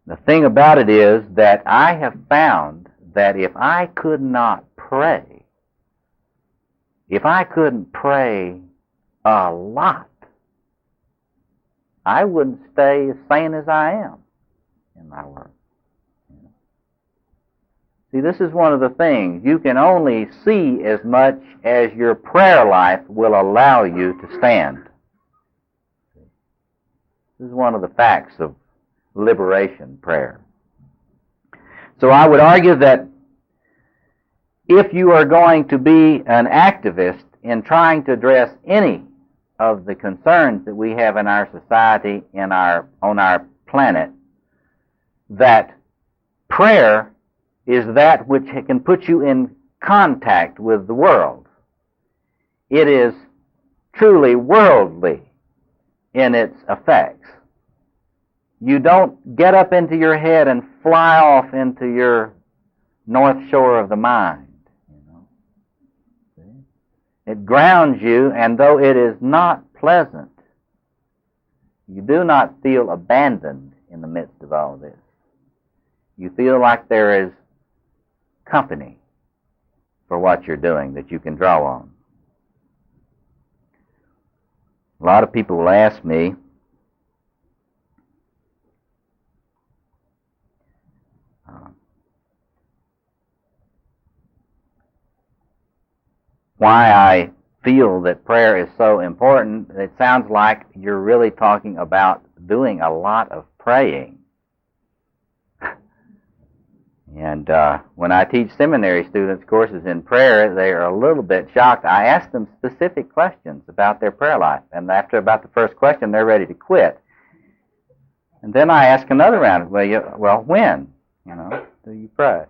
The thing about it is that I have found that if I could not pray, if I couldn't pray a lot, I wouldn't stay as sane as I am in my work. See, this is one of the things. You can only see as much as your prayer life will allow you to stand. This is one of the facts of liberation prayer. So I would argue that if you are going to be an activist in trying to address any of the concerns that we have in our society, on our planet, that prayer is that which can put you in contact with the world. It is truly worldly in its effects. You don't get up into your head and fly off into your north shore of the mind. You know? See? It grounds you, and though it is not pleasant, you do not feel abandoned in the midst of all this. You feel like there is company for what you're doing that you can draw on. A lot of people will ask me, why I feel that prayer is so important, it sounds like you're really talking about doing a lot of praying. And when I teach seminary students courses in prayer, they are a little bit shocked. I ask them specific questions about their prayer life, and after about the first question, they're ready to quit. And then I ask another round, well, when, do you pray?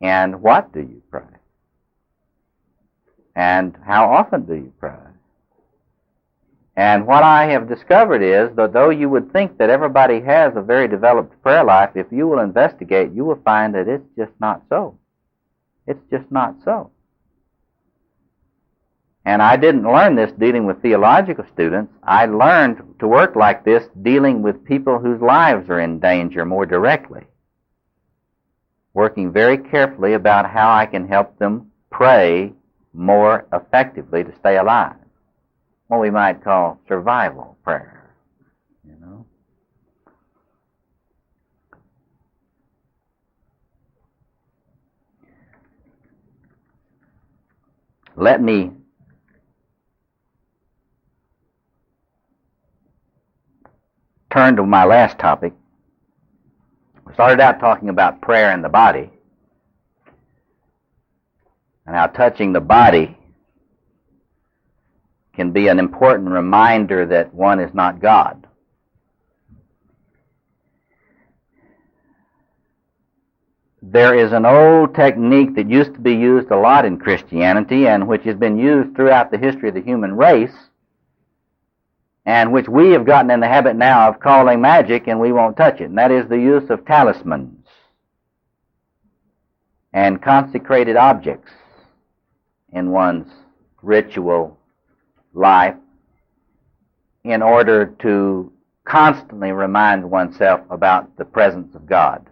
And what do you pray? And how often do you pray? And what I have discovered is that though you would think that everybody has a very developed prayer life, if you will investigate, you will find that it's just not so. It's just not so. And I didn't learn this dealing with theological students. I learned to work like this dealing with people whose lives are in danger more directly. Working very carefully about how I can help them pray more effectively to stay alive. What we might call survival prayer, Let me turn to my last topic. We started out talking about prayer in the body, and how touching the body can be an important reminder that one is not God. There is an old technique that used to be used a lot in Christianity and which has been used throughout the history of the human race, and which we have gotten in the habit now of calling magic, and we won't touch it, and that is the use of talismans and consecrated objects in one's ritual life in order to constantly remind oneself about the presence of God.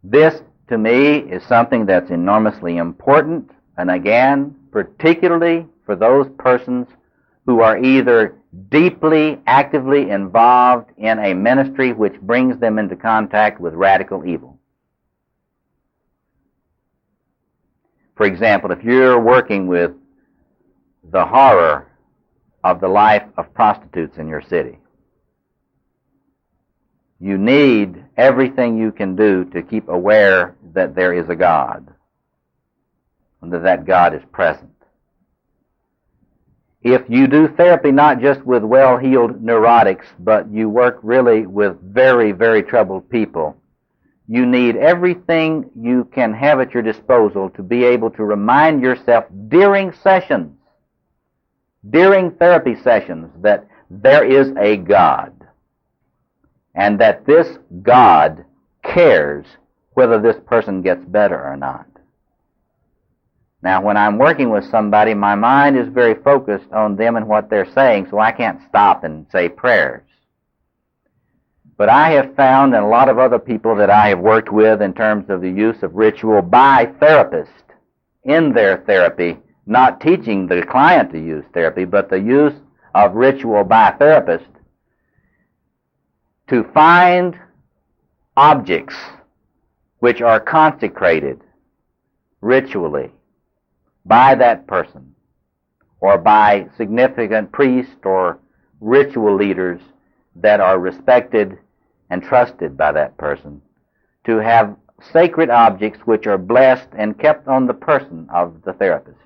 This, to me, is something that's enormously important, and again, particularly for those persons who are either deeply, actively involved in a ministry which brings them into contact with radical evil. For example, if you're working with the horror of the life of prostitutes in your city, you need everything you can do to keep aware that there is a God, and that God is present. If you do therapy not just with well-heeled neurotics, but you work really with very, very troubled people, you need everything you can have at your disposal to be able to remind yourself during sessions, during therapy sessions, that there is a God, and that this God cares whether this person gets better or not. Now, when I'm working with somebody, my mind is very focused on them and what they're saying, so I can't stop and say prayers. But I have found, and a lot of other people that I have worked with in terms of the use of ritual by therapists in their therapy, not teaching the client to use therapy, but the use of ritual by therapists, to find objects which are consecrated ritually by that person or by significant priests or ritual leaders that are respected and trusted by that person, to have sacred objects which are blessed and kept on the person of the therapist.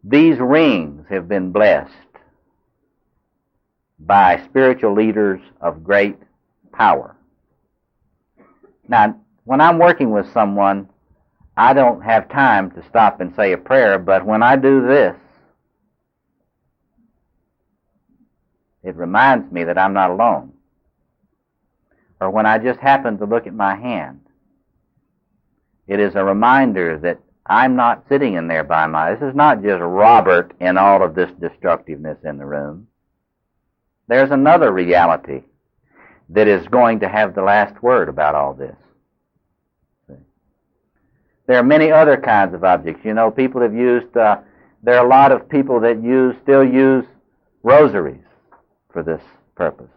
These rings have been blessed by spiritual leaders of great power. Now, when I'm working with someone, I don't have time to stop and say a prayer, but when I do this, it reminds me that I'm not alone. Or when I just happen to look at my hand, it is a reminder that I'm not sitting in there by myself. This is not just Robert in all of this destructiveness in the room. There's another reality that is going to have the last word about all this. There are many other kinds of objects. People have used, there are a lot of people that still use rosaries for this purpose.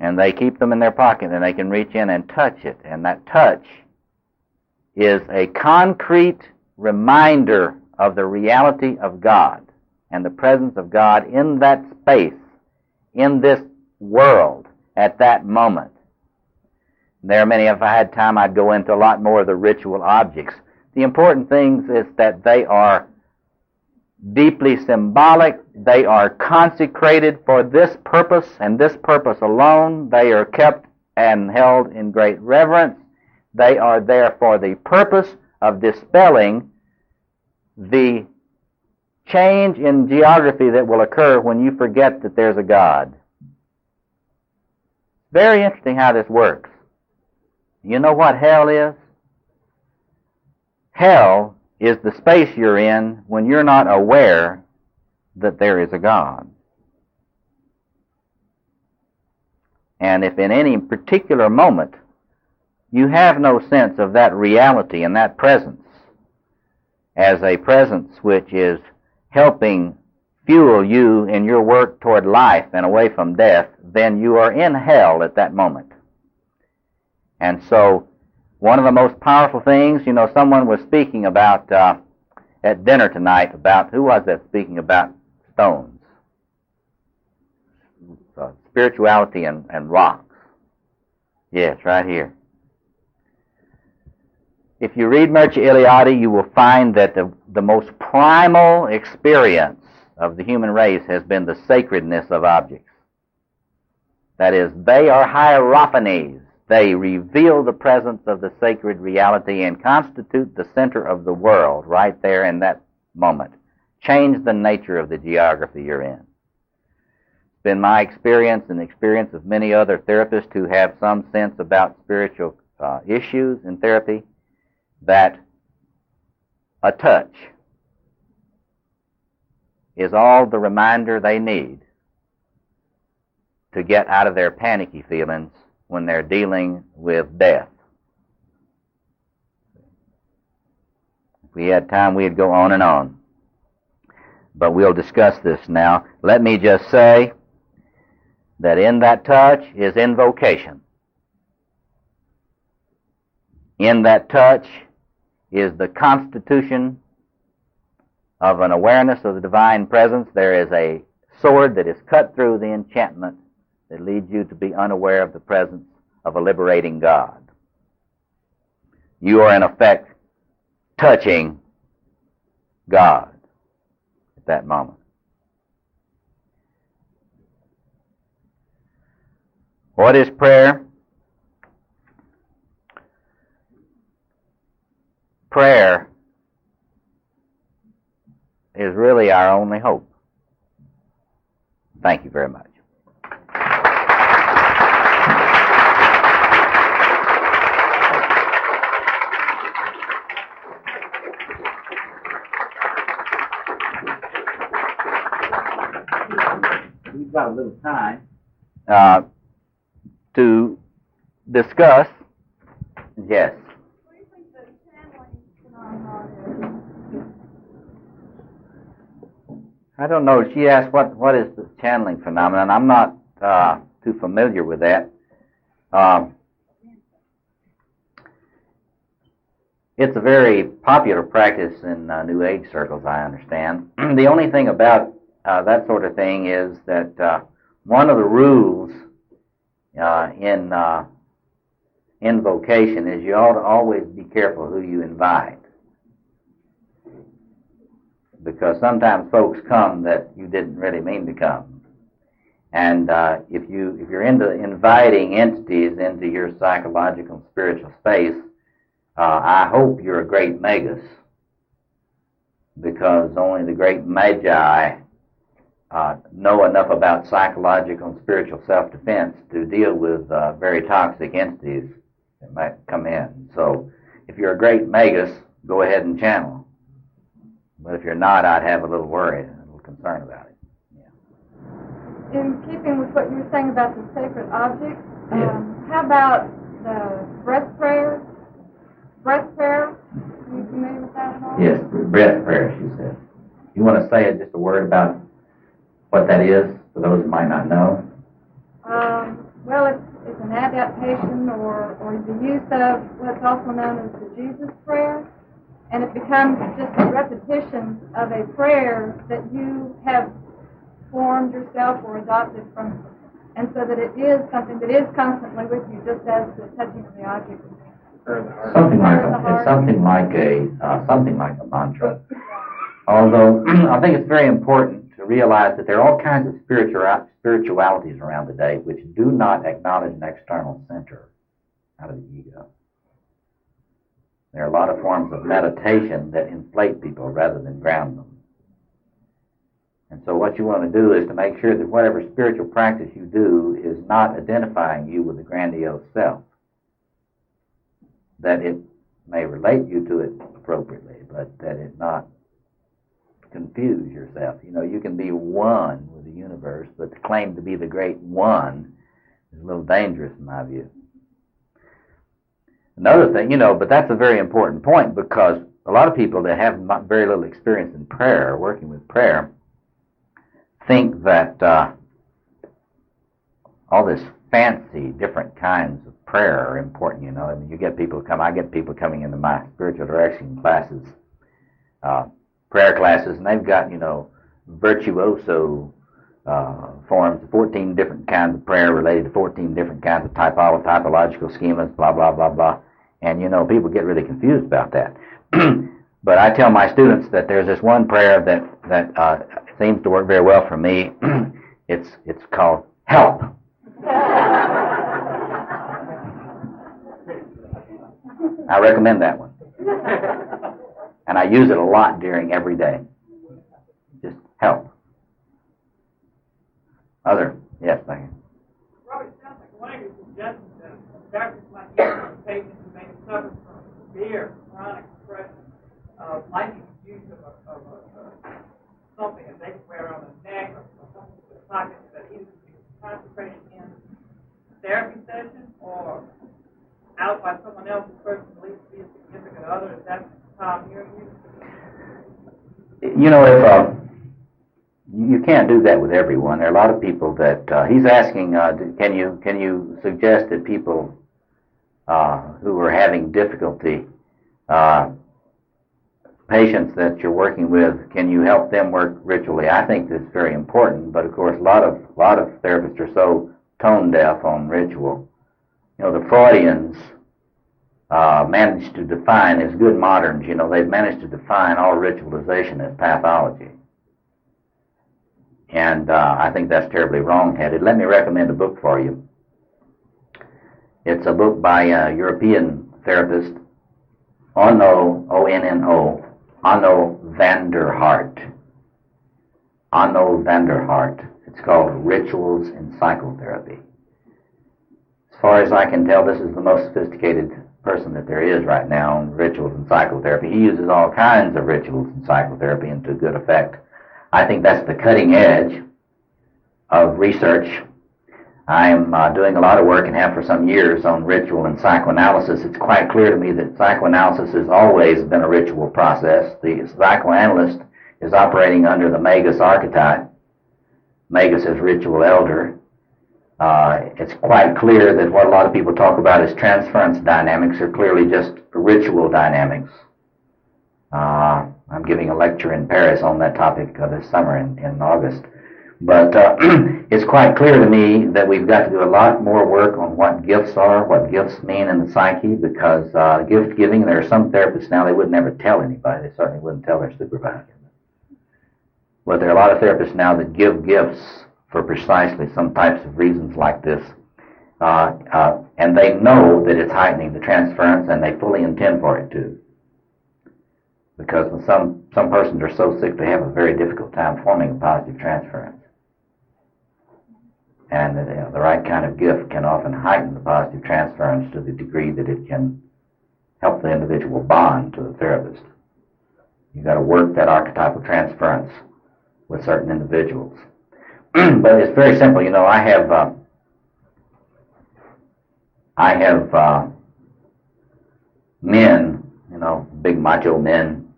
And they keep them in their pocket, and they can reach in and touch it. And that touch is a concrete reminder of the reality of God and the presence of God in that space, in this world, at that moment. There are many, if I had time, I'd go into a lot more of the ritual objects. The important thing is that they are deeply symbolic. They are consecrated for this purpose and this purpose alone. They are kept and held in great reverence. They are there for the purpose of dispelling the change in geography that will occur when you forget that there's a God. Very interesting how this works. You know what hell is? Hell is the space you're in when you're not aware that there is a God. And if in any particular moment you have no sense of that reality and that presence as a presence which is helping fuel you in your work toward life and away from death, then you are in hell at that moment. And so, one of the most powerful things, someone was speaking about at dinner tonight about, who was that speaking about stones? Spirituality and rocks. Yes, right here. If you read Mircea Eliade, you will find that the most primal experience of the human race has been the sacredness of objects. That is, they are hierophanies. They reveal the presence of the sacred reality and constitute the center of the world right there in that moment. Change the nature of the geography you're in. It's been my experience and the experience of many other therapists who have some sense about spiritual issues in therapy that a touch is all the reminder they need to get out of their panicky feelings when they're dealing with death. If we had time, we'd go on and on. But we'll discuss this now. Let me just say that in that touch is invocation. In that touch is the constitution of an awareness of the divine presence. There is a sword that is cut through the enchantment that leads you to be unaware of the presence of a liberating God. You are in effect touching God at that moment. What is prayer? Prayer is really our only hope. Thank you very much. We've got a little time to discuss. Yes. What do you think the channeling phenomenon is? I don't know. She asked what is the channeling phenomenon. I'm not too familiar with that. It's a very popular practice in New Age circles, I understand. The only thing about that sort of thing is that one of the rules in invocation is you ought to always be careful who you invite, because sometimes folks come that you didn't really mean to come. And if you're into inviting entities into your psychological spiritual space, I hope you're a great magus, because only the great magi know enough about psychological and spiritual self-defense to deal with very toxic entities that might come in. So if you're a great magus, go ahead and channel. But if you're not, I'd have a little worry, a little concern about it. Yeah. In keeping with what you were saying about the sacred objects, Yes. How about the breath prayer? Breath prayer? Are you familiar with that at all? Yes, breath prayer, she said. You want to say just a word about what that is, for those who might not know? Well, the use of what's also known as the Jesus prayer, and it becomes just a repetition of a prayer that you have formed yourself or adopted from, and so that it is something that is constantly with you, just as the touching of the object. Something like a mantra. Although I think it's very important to realize that there are all kinds of spiritualities around today which do not acknowledge an external center out of the ego. There are a lot of forms of meditation that inflate people rather than ground them. And so what you want to do is to make sure that whatever spiritual practice you do is not identifying you with the grandiose self. That it may relate you to it appropriately, but that it not confuse yourself. You know, you can be one with the universe, but to claim to be the great one is a little dangerous in my view. Another thing, but that's a very important point, because a lot of people that have very little experience in prayer, working with prayer, think that all this fancy, different kinds of prayer are important, I mean, I get people coming into my spiritual direction classes, prayer classes, and they've got, virtuoso forms, 14 different kinds of prayer related to 14 different kinds of typological schemas, blah, blah, blah, blah. And, people get really confused about that. But I tell my students that there's this one prayer that seems to work very well for me. It's called help. I recommend that one. And I use it a lot during every day. Just help. Yes, thank you. Robert, it sounds like one of your suggestions that doctors might use patients who may suffer from severe chronic depression might be use of something that they can wear on the neck or something in the pocket that either can be concentrated in therapy session or out by someone else who person believes to be a significant other. Is that how I'm hearing you? If you can't do that with everyone. There are a lot of people that he's asking. Can you suggest that people who are having difficulty, patients that you're working with, can you help them work ritually? I think that's very important. But of course, a lot of therapists are so tone deaf on ritual. The Freudians managed to define, as good moderns, they've managed to define all ritualization as pathology. And I think that's terribly wrong-headed. Let me recommend a book for you. It's a book by a European therapist, Onno van der Hart. Onno van der Hart. It's called Rituals in Psychotherapy. As far as I can tell, this is the most sophisticated person that there is right now in rituals in psychotherapy. He uses all kinds of rituals in psychotherapy and to good effect. I think that's the cutting edge of research. I'm doing a lot of work and have for some years on ritual and psychoanalysis. It's quite clear to me that psychoanalysis has always been a ritual process. The psychoanalyst is operating under the Magus archetype. Magus is ritual elder. It's quite clear that what a lot of people talk about as transference dynamics are clearly just ritual dynamics. I'm giving a lecture in Paris on that topic this summer in August. But it's quite clear to me that we've got to do a lot more work on what gifts are, what gifts mean in the psyche, because gift giving, there are some therapists now, they would never tell anybody. They certainly wouldn't tell their supervisor. But there are a lot of therapists now that give gifts for precisely some types of reasons like this. And they know that it's heightening the transference, and they fully intend for it to. Because when some persons are so sick, they have a very difficult time forming a positive transference. And the right kind of gift can often heighten the positive transference to the degree that it can help the individual bond to the therapist. You've got to work that archetypal transference with certain individuals. But it's very simple. I have men, big macho men,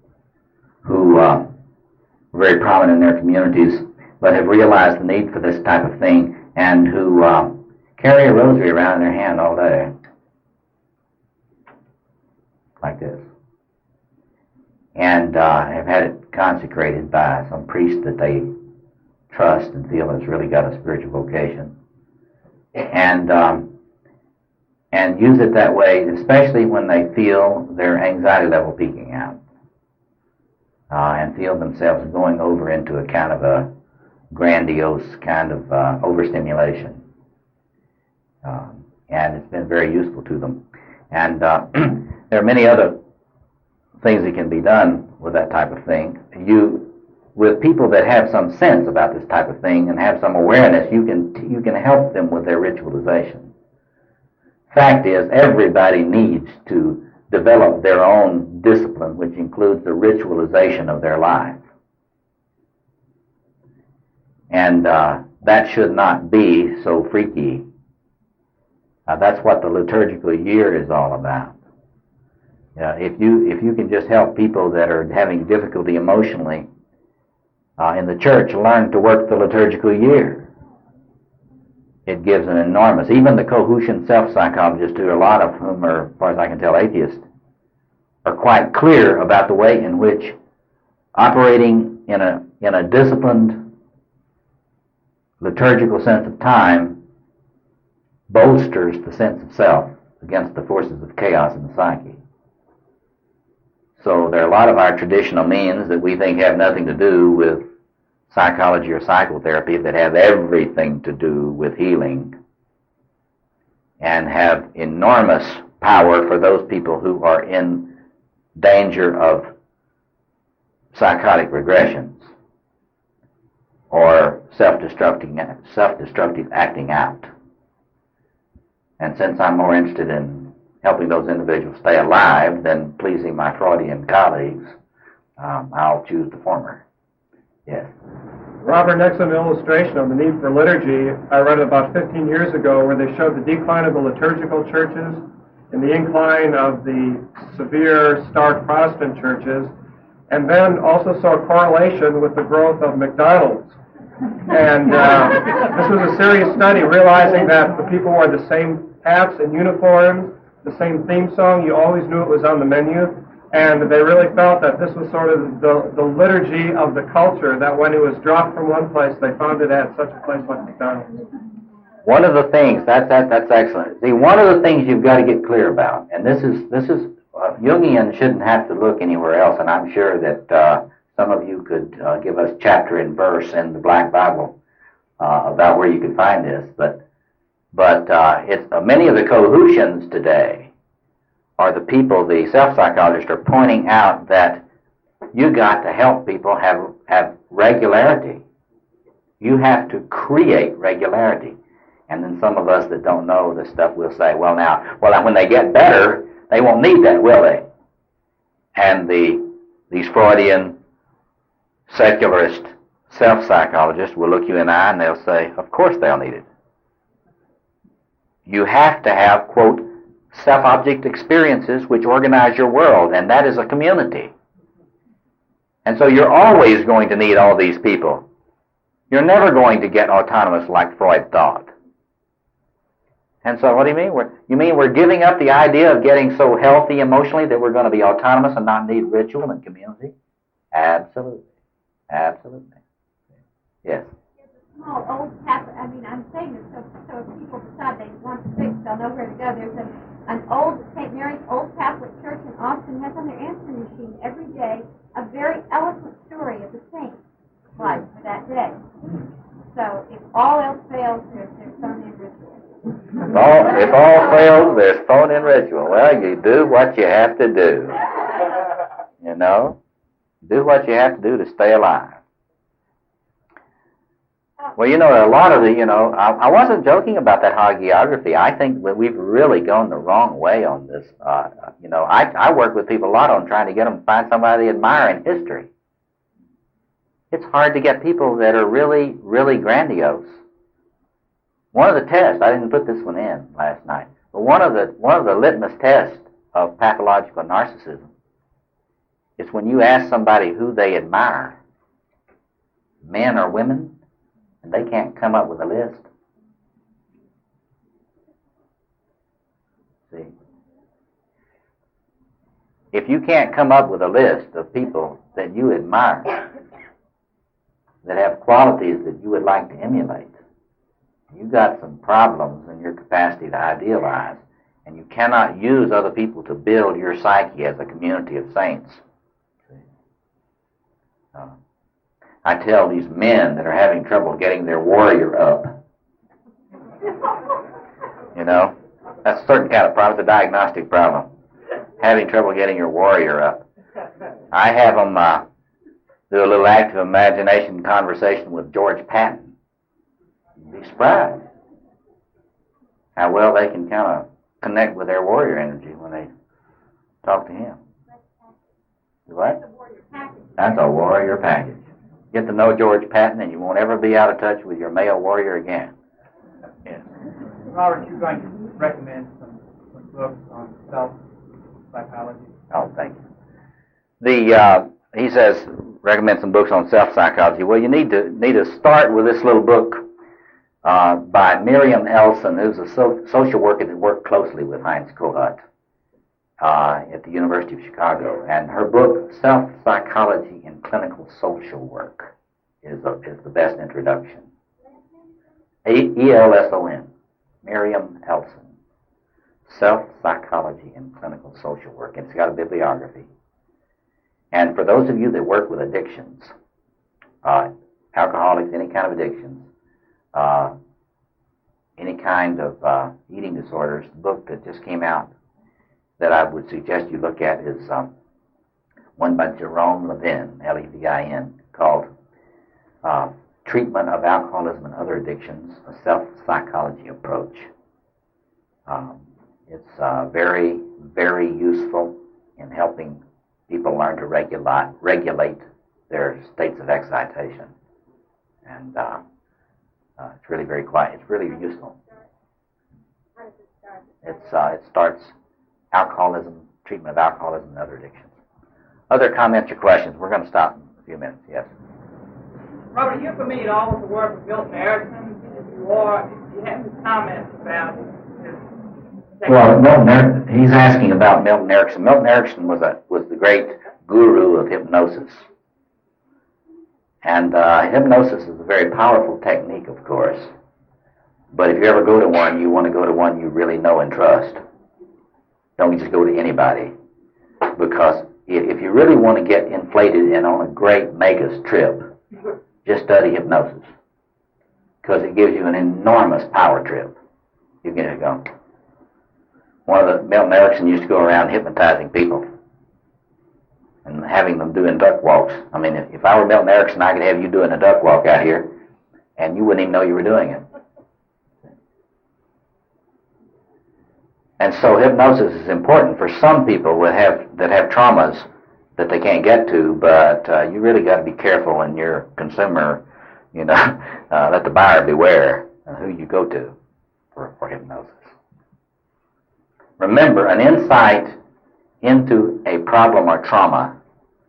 who are very prominent in their communities, but have realized the need for this type of thing, and who carry a rosary around in their hand all day. this, and have had it consecrated by some priest that they trust and feel has really got a spiritual vocation, and use it that way, especially when they feel their anxiety level peaking out, and feel themselves going over into a kind of a grandiose kind of overstimulation. And it's been very useful to them. And there are many other things that can be done with that type of thing. With people that have some sense about this type of thing and have some awareness, you can help them with their ritualization. Fact is, everybody needs to develop their own discipline, which includes the ritualization of their life. And that should not be so freaky. That's what the liturgical year is all about. If you can just help people that are having difficulty emotionally in the church learn to work the liturgical year, it gives an enormous. Even the Cohoosian self-psychologists, who a lot of whom are, as far as I can tell, atheists, are quite clear about the way in which operating in a disciplined liturgical sense of time bolsters the sense of self against the forces of chaos in the psyche. So there are a lot of our traditional means that we think have nothing to do with psychology or psychotherapy that have everything to do with healing and have enormous power for those people who are in danger of psychotic regressions or self-destructive acting out. And since I'm more interested in helping those individuals stay alive than pleasing my Freudian colleagues, I'll choose the former. Yes. Robert, next an illustration of the need for liturgy. I read it about 15 years ago where they showed the decline of the liturgical churches and the incline of the severe, stark Protestant churches, and then also saw a correlation with the growth of McDonald's. And this was a serious study, realizing that the people wore the same hats and uniforms, the same theme song. You always knew it was on the menu. And they really felt that this was sort of the liturgy of the culture, that when it was dropped from one place, they found it at such a place like McDonald's. One of the things, that's excellent. See, one of the things you've got to get clear about, and this is Jungian shouldn't have to look anywhere else, and I'm sure that some of you could give us chapter and verse in the Black Bible about where you can find this, but it's many of the Cohoosians today are the people, the self-psychologists are pointing out that you got to help people have regularity. You have to create regularity. And then some of us that don't know this stuff will say, well, when they get better, they won't need that, will they? And these Freudian secularist self-psychologists will look you in the eye and they'll say, of course they'll need it. You have to have, quote, self-object experiences which organize your world, and that is a community. And so you're always going to need all these people. You're never going to get autonomous like Freud thought. And so what do you mean? You mean we're giving up the idea of getting so healthy emotionally that we're going to be autonomous and not need ritual and community? Absolutely. Absolutely. Yes. Small old Catholic, I'm saying this so if people decide they want to fix, they'll know where to go. There's an old St. Mary's Old Catholic Church in Austin has on their answering machine every day a very eloquent story of the saint's life for that day. So if all else fails, there's phone-in ritual. If all fails, there's phone-in ritual. Well, you do what you have to do. You know? Do what you have to do to stay alive. Well, a lot of I wasn't joking about that hagiography. I think we've really gone the wrong way on this. I work with people a lot on trying to get them to find somebody they admire in history. It's hard to get people that are really, really grandiose. One of the tests, I didn't put this one in last night, but one of the litmus tests of pathological narcissism is when you ask somebody who they admire, men or women, and they can't come up with a list. See? if you can't come up with a list of people that you admire, that have qualities that you would like to emulate, you've got some problems in your capacity to idealize, and you cannot use other people to build your psyche as a community of saints. I tell these men that are having trouble getting their warrior up, that's a certain kind of problem. It's a diagnostic problem. Having trouble getting your warrior up. I have them do a little active imagination conversation with George Patton. You'd be surprised how well they can kind of connect with their warrior energy when they talk to him. What? That's a warrior package. Get to know George Patton and you won't ever be out of touch with your male warrior again. Yeah. Robert, you're going to recommend some books on self-psychology. Oh, thank you. He says, recommend some books on self-psychology. Well, you need to start with this little book by Miriam Elson, who's a social worker that worked closely with Heinz Kohut at the University of Chicago. And her book, Self-Psychology in Clinical Social Work, is the best introduction. E-L-S-O-N, Miriam Elson. Self-Psychology in Clinical Social Work. It's got a bibliography. And for those of you that work with addictions, alcoholics, any kind of addictions, any kind of eating disorders, the book that just came out that I would suggest you look at is one by Jerome Levin, Levin, called Treatment of Alcoholism and Other Addictions, a Self-Psychology Approach. It's very, very useful in helping people learn to regulate their states of excitation. And it's really very quiet. It's really useful. It starts alcoholism, treatment of alcoholism and other addictions. Other comments or questions? We're going to stop in a few minutes. Yes. Robert, are you familiar at all with the work of Milton Erickson? If you are, do you have any comments about his Well, he's asking about Milton Erickson. Milton Erickson was the great guru of hypnosis. And hypnosis is a very powerful technique, of course. But if you ever go to one, you want to go to one you really know and trust. Don't just go to anybody. Because if you really want to get inflated and on a great Magus trip, just study hypnosis. Because it gives you an enormous power trip. You get it going. Milton Erickson used to go around hypnotizing people and having them doing duck walks. I mean, if I were Milton Erickson, I could have you doing a duck walk out here, and you wouldn't even know you were doing it. And so hypnosis is important for some people that have traumas that they can't get to, but you really got to be careful in your consumer, let the buyer beware who you go to for hypnosis. Remember, an insight into a problem or trauma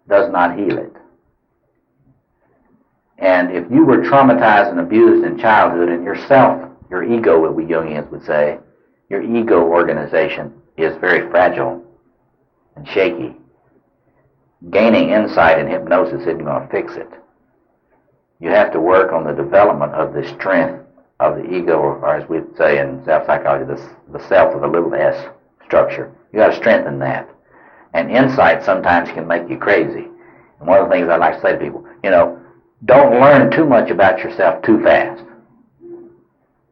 does not heal it. And if you were traumatized and abused in childhood, and your ego, what we Jungians would say, your ego organization is very fragile and shaky, gaining insight in hypnosis isn't going to fix it. You have to work on the development of the strength of the ego, or as we'd say in self-psychology, the self with a little s structure. You got to strengthen that. And insight sometimes can make you crazy. And one of the things I like to say to people, don't learn too much about yourself too fast.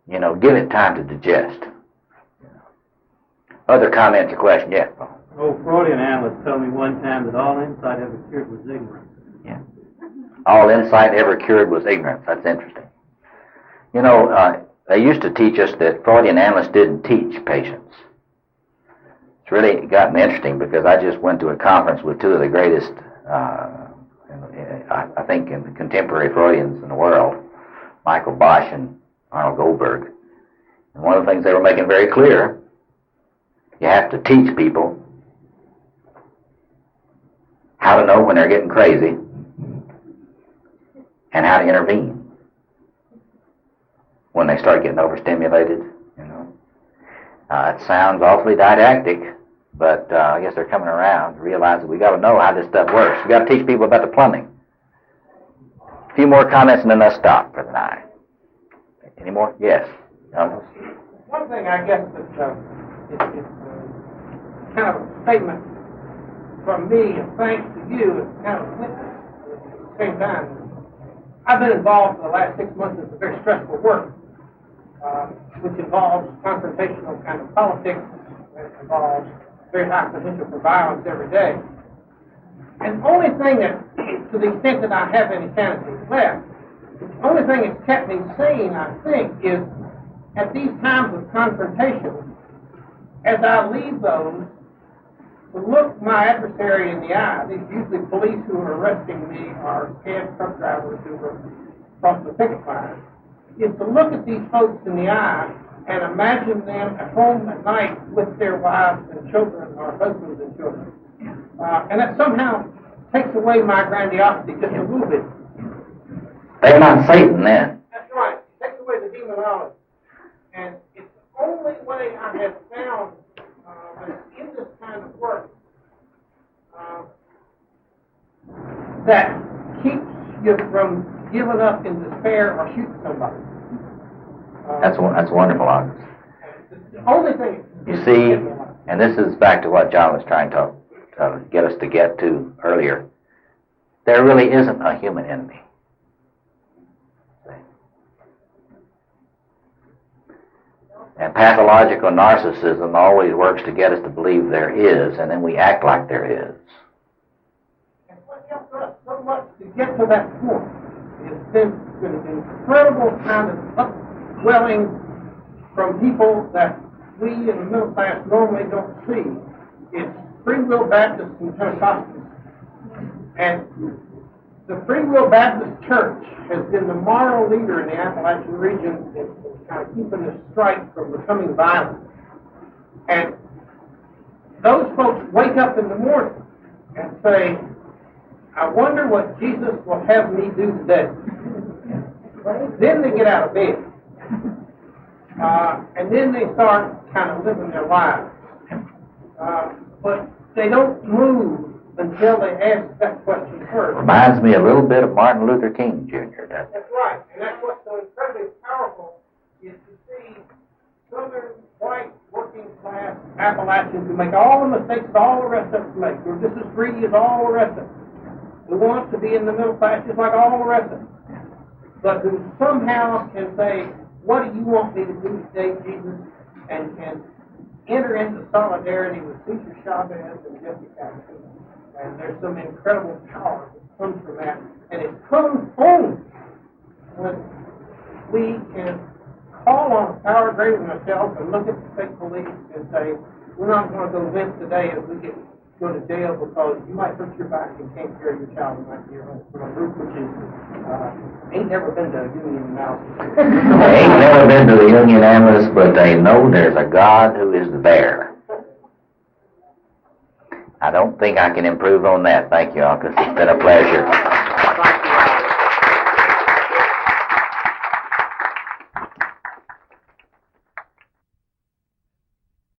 Give it time to digest. Other comments or questions? Yes, Paul. Oh, Freudian analyst told me one time that all insight ever cured was ignorance. Yeah. All insight ever cured was ignorance. That's interesting. They used to teach us that Freudian analysts didn't teach patients. It's really gotten interesting because I just went to a conference with two of the greatest, I think, in the contemporary Freudians in the world, Michael Bosch and Arnold Goldberg. And one of the things they were making very clear, you have to teach people how to know when they're getting crazy and how to intervene when they start getting overstimulated. It sounds awfully didactic, But I guess they're coming around to realize that we got to know how this stuff works. We got to teach people about the plumbing. A few more comments and then let's stop for the night. Any more? Yes. No? One thing I guess that it's kind of a statement from me, and thanks to you, it's kind of a witness at the same time. I've been involved for the last 6 months in some very stressful work, which involves confrontational kind of politics, and it involves very high potential for violence every day. And the only thing that, to the extent that I have any sanity left, the only thing that's kept me sane, I think, is at these times of confrontation, as I leave those, to look my adversary in the eye, these usually police who are arresting me or scared truck drivers who are across the picket line, is to look at these folks in the eye and imagine them at home at night with their wives and children or husbands and children. And that somehow takes away my grandiosity just a little bit. They're not Satan then. That's right. It takes away the demonology. And it's the only way I have found that in this kind of work that keeps you from giving up in despair or shooting somebody. That's wonderful, August. The only thing... You see, and this is back to what John was trying to get us to get to earlier. There really isn't a human enemy. And pathological narcissism always works to get us to believe there is, and then we act like there is. And what helped us so much to get to that point has been an incredible kind of upwelling from people that we in the middle class normally don't see. It's Free Will Baptists and Pentecostals. And the Free Will Baptist Church has been the moral leader in the Appalachian region in kind of keeping the strike from becoming violent. And those folks wake up in the morning and say, I wonder what Jesus will have me do today. Then they get out of bed. And then they start kind of living their lives. But they don't move until they ask that question first. Reminds me a little bit of Martin Luther King, Jr., doesn't it? That's right. And that's what's so incredibly powerful is to see Southern, white, working class Appalachians who make all the mistakes that all the rest of us make, who are just as greedy as all the rest of us, who want to be in the middle class just like all the rest of us, but who somehow can say, what do you want me to do today, Jesus? And can enter into solidarity with Cesar Chavez and Jesse Jackson. And there's some incredible power that comes from that. And it comes only when we can call on a power greater than ourselves and look at the state police and say, we're not going to go limp today if we go to jail because you might hurt your back and can't carry your child and not your home from a group which is ain't never been to a Jungian analysis. They ain't never been to the Jungian analysis, but they know there's a God who is there. I don't think I can improve on that. Thank you, Uncle. It's been a pleasure.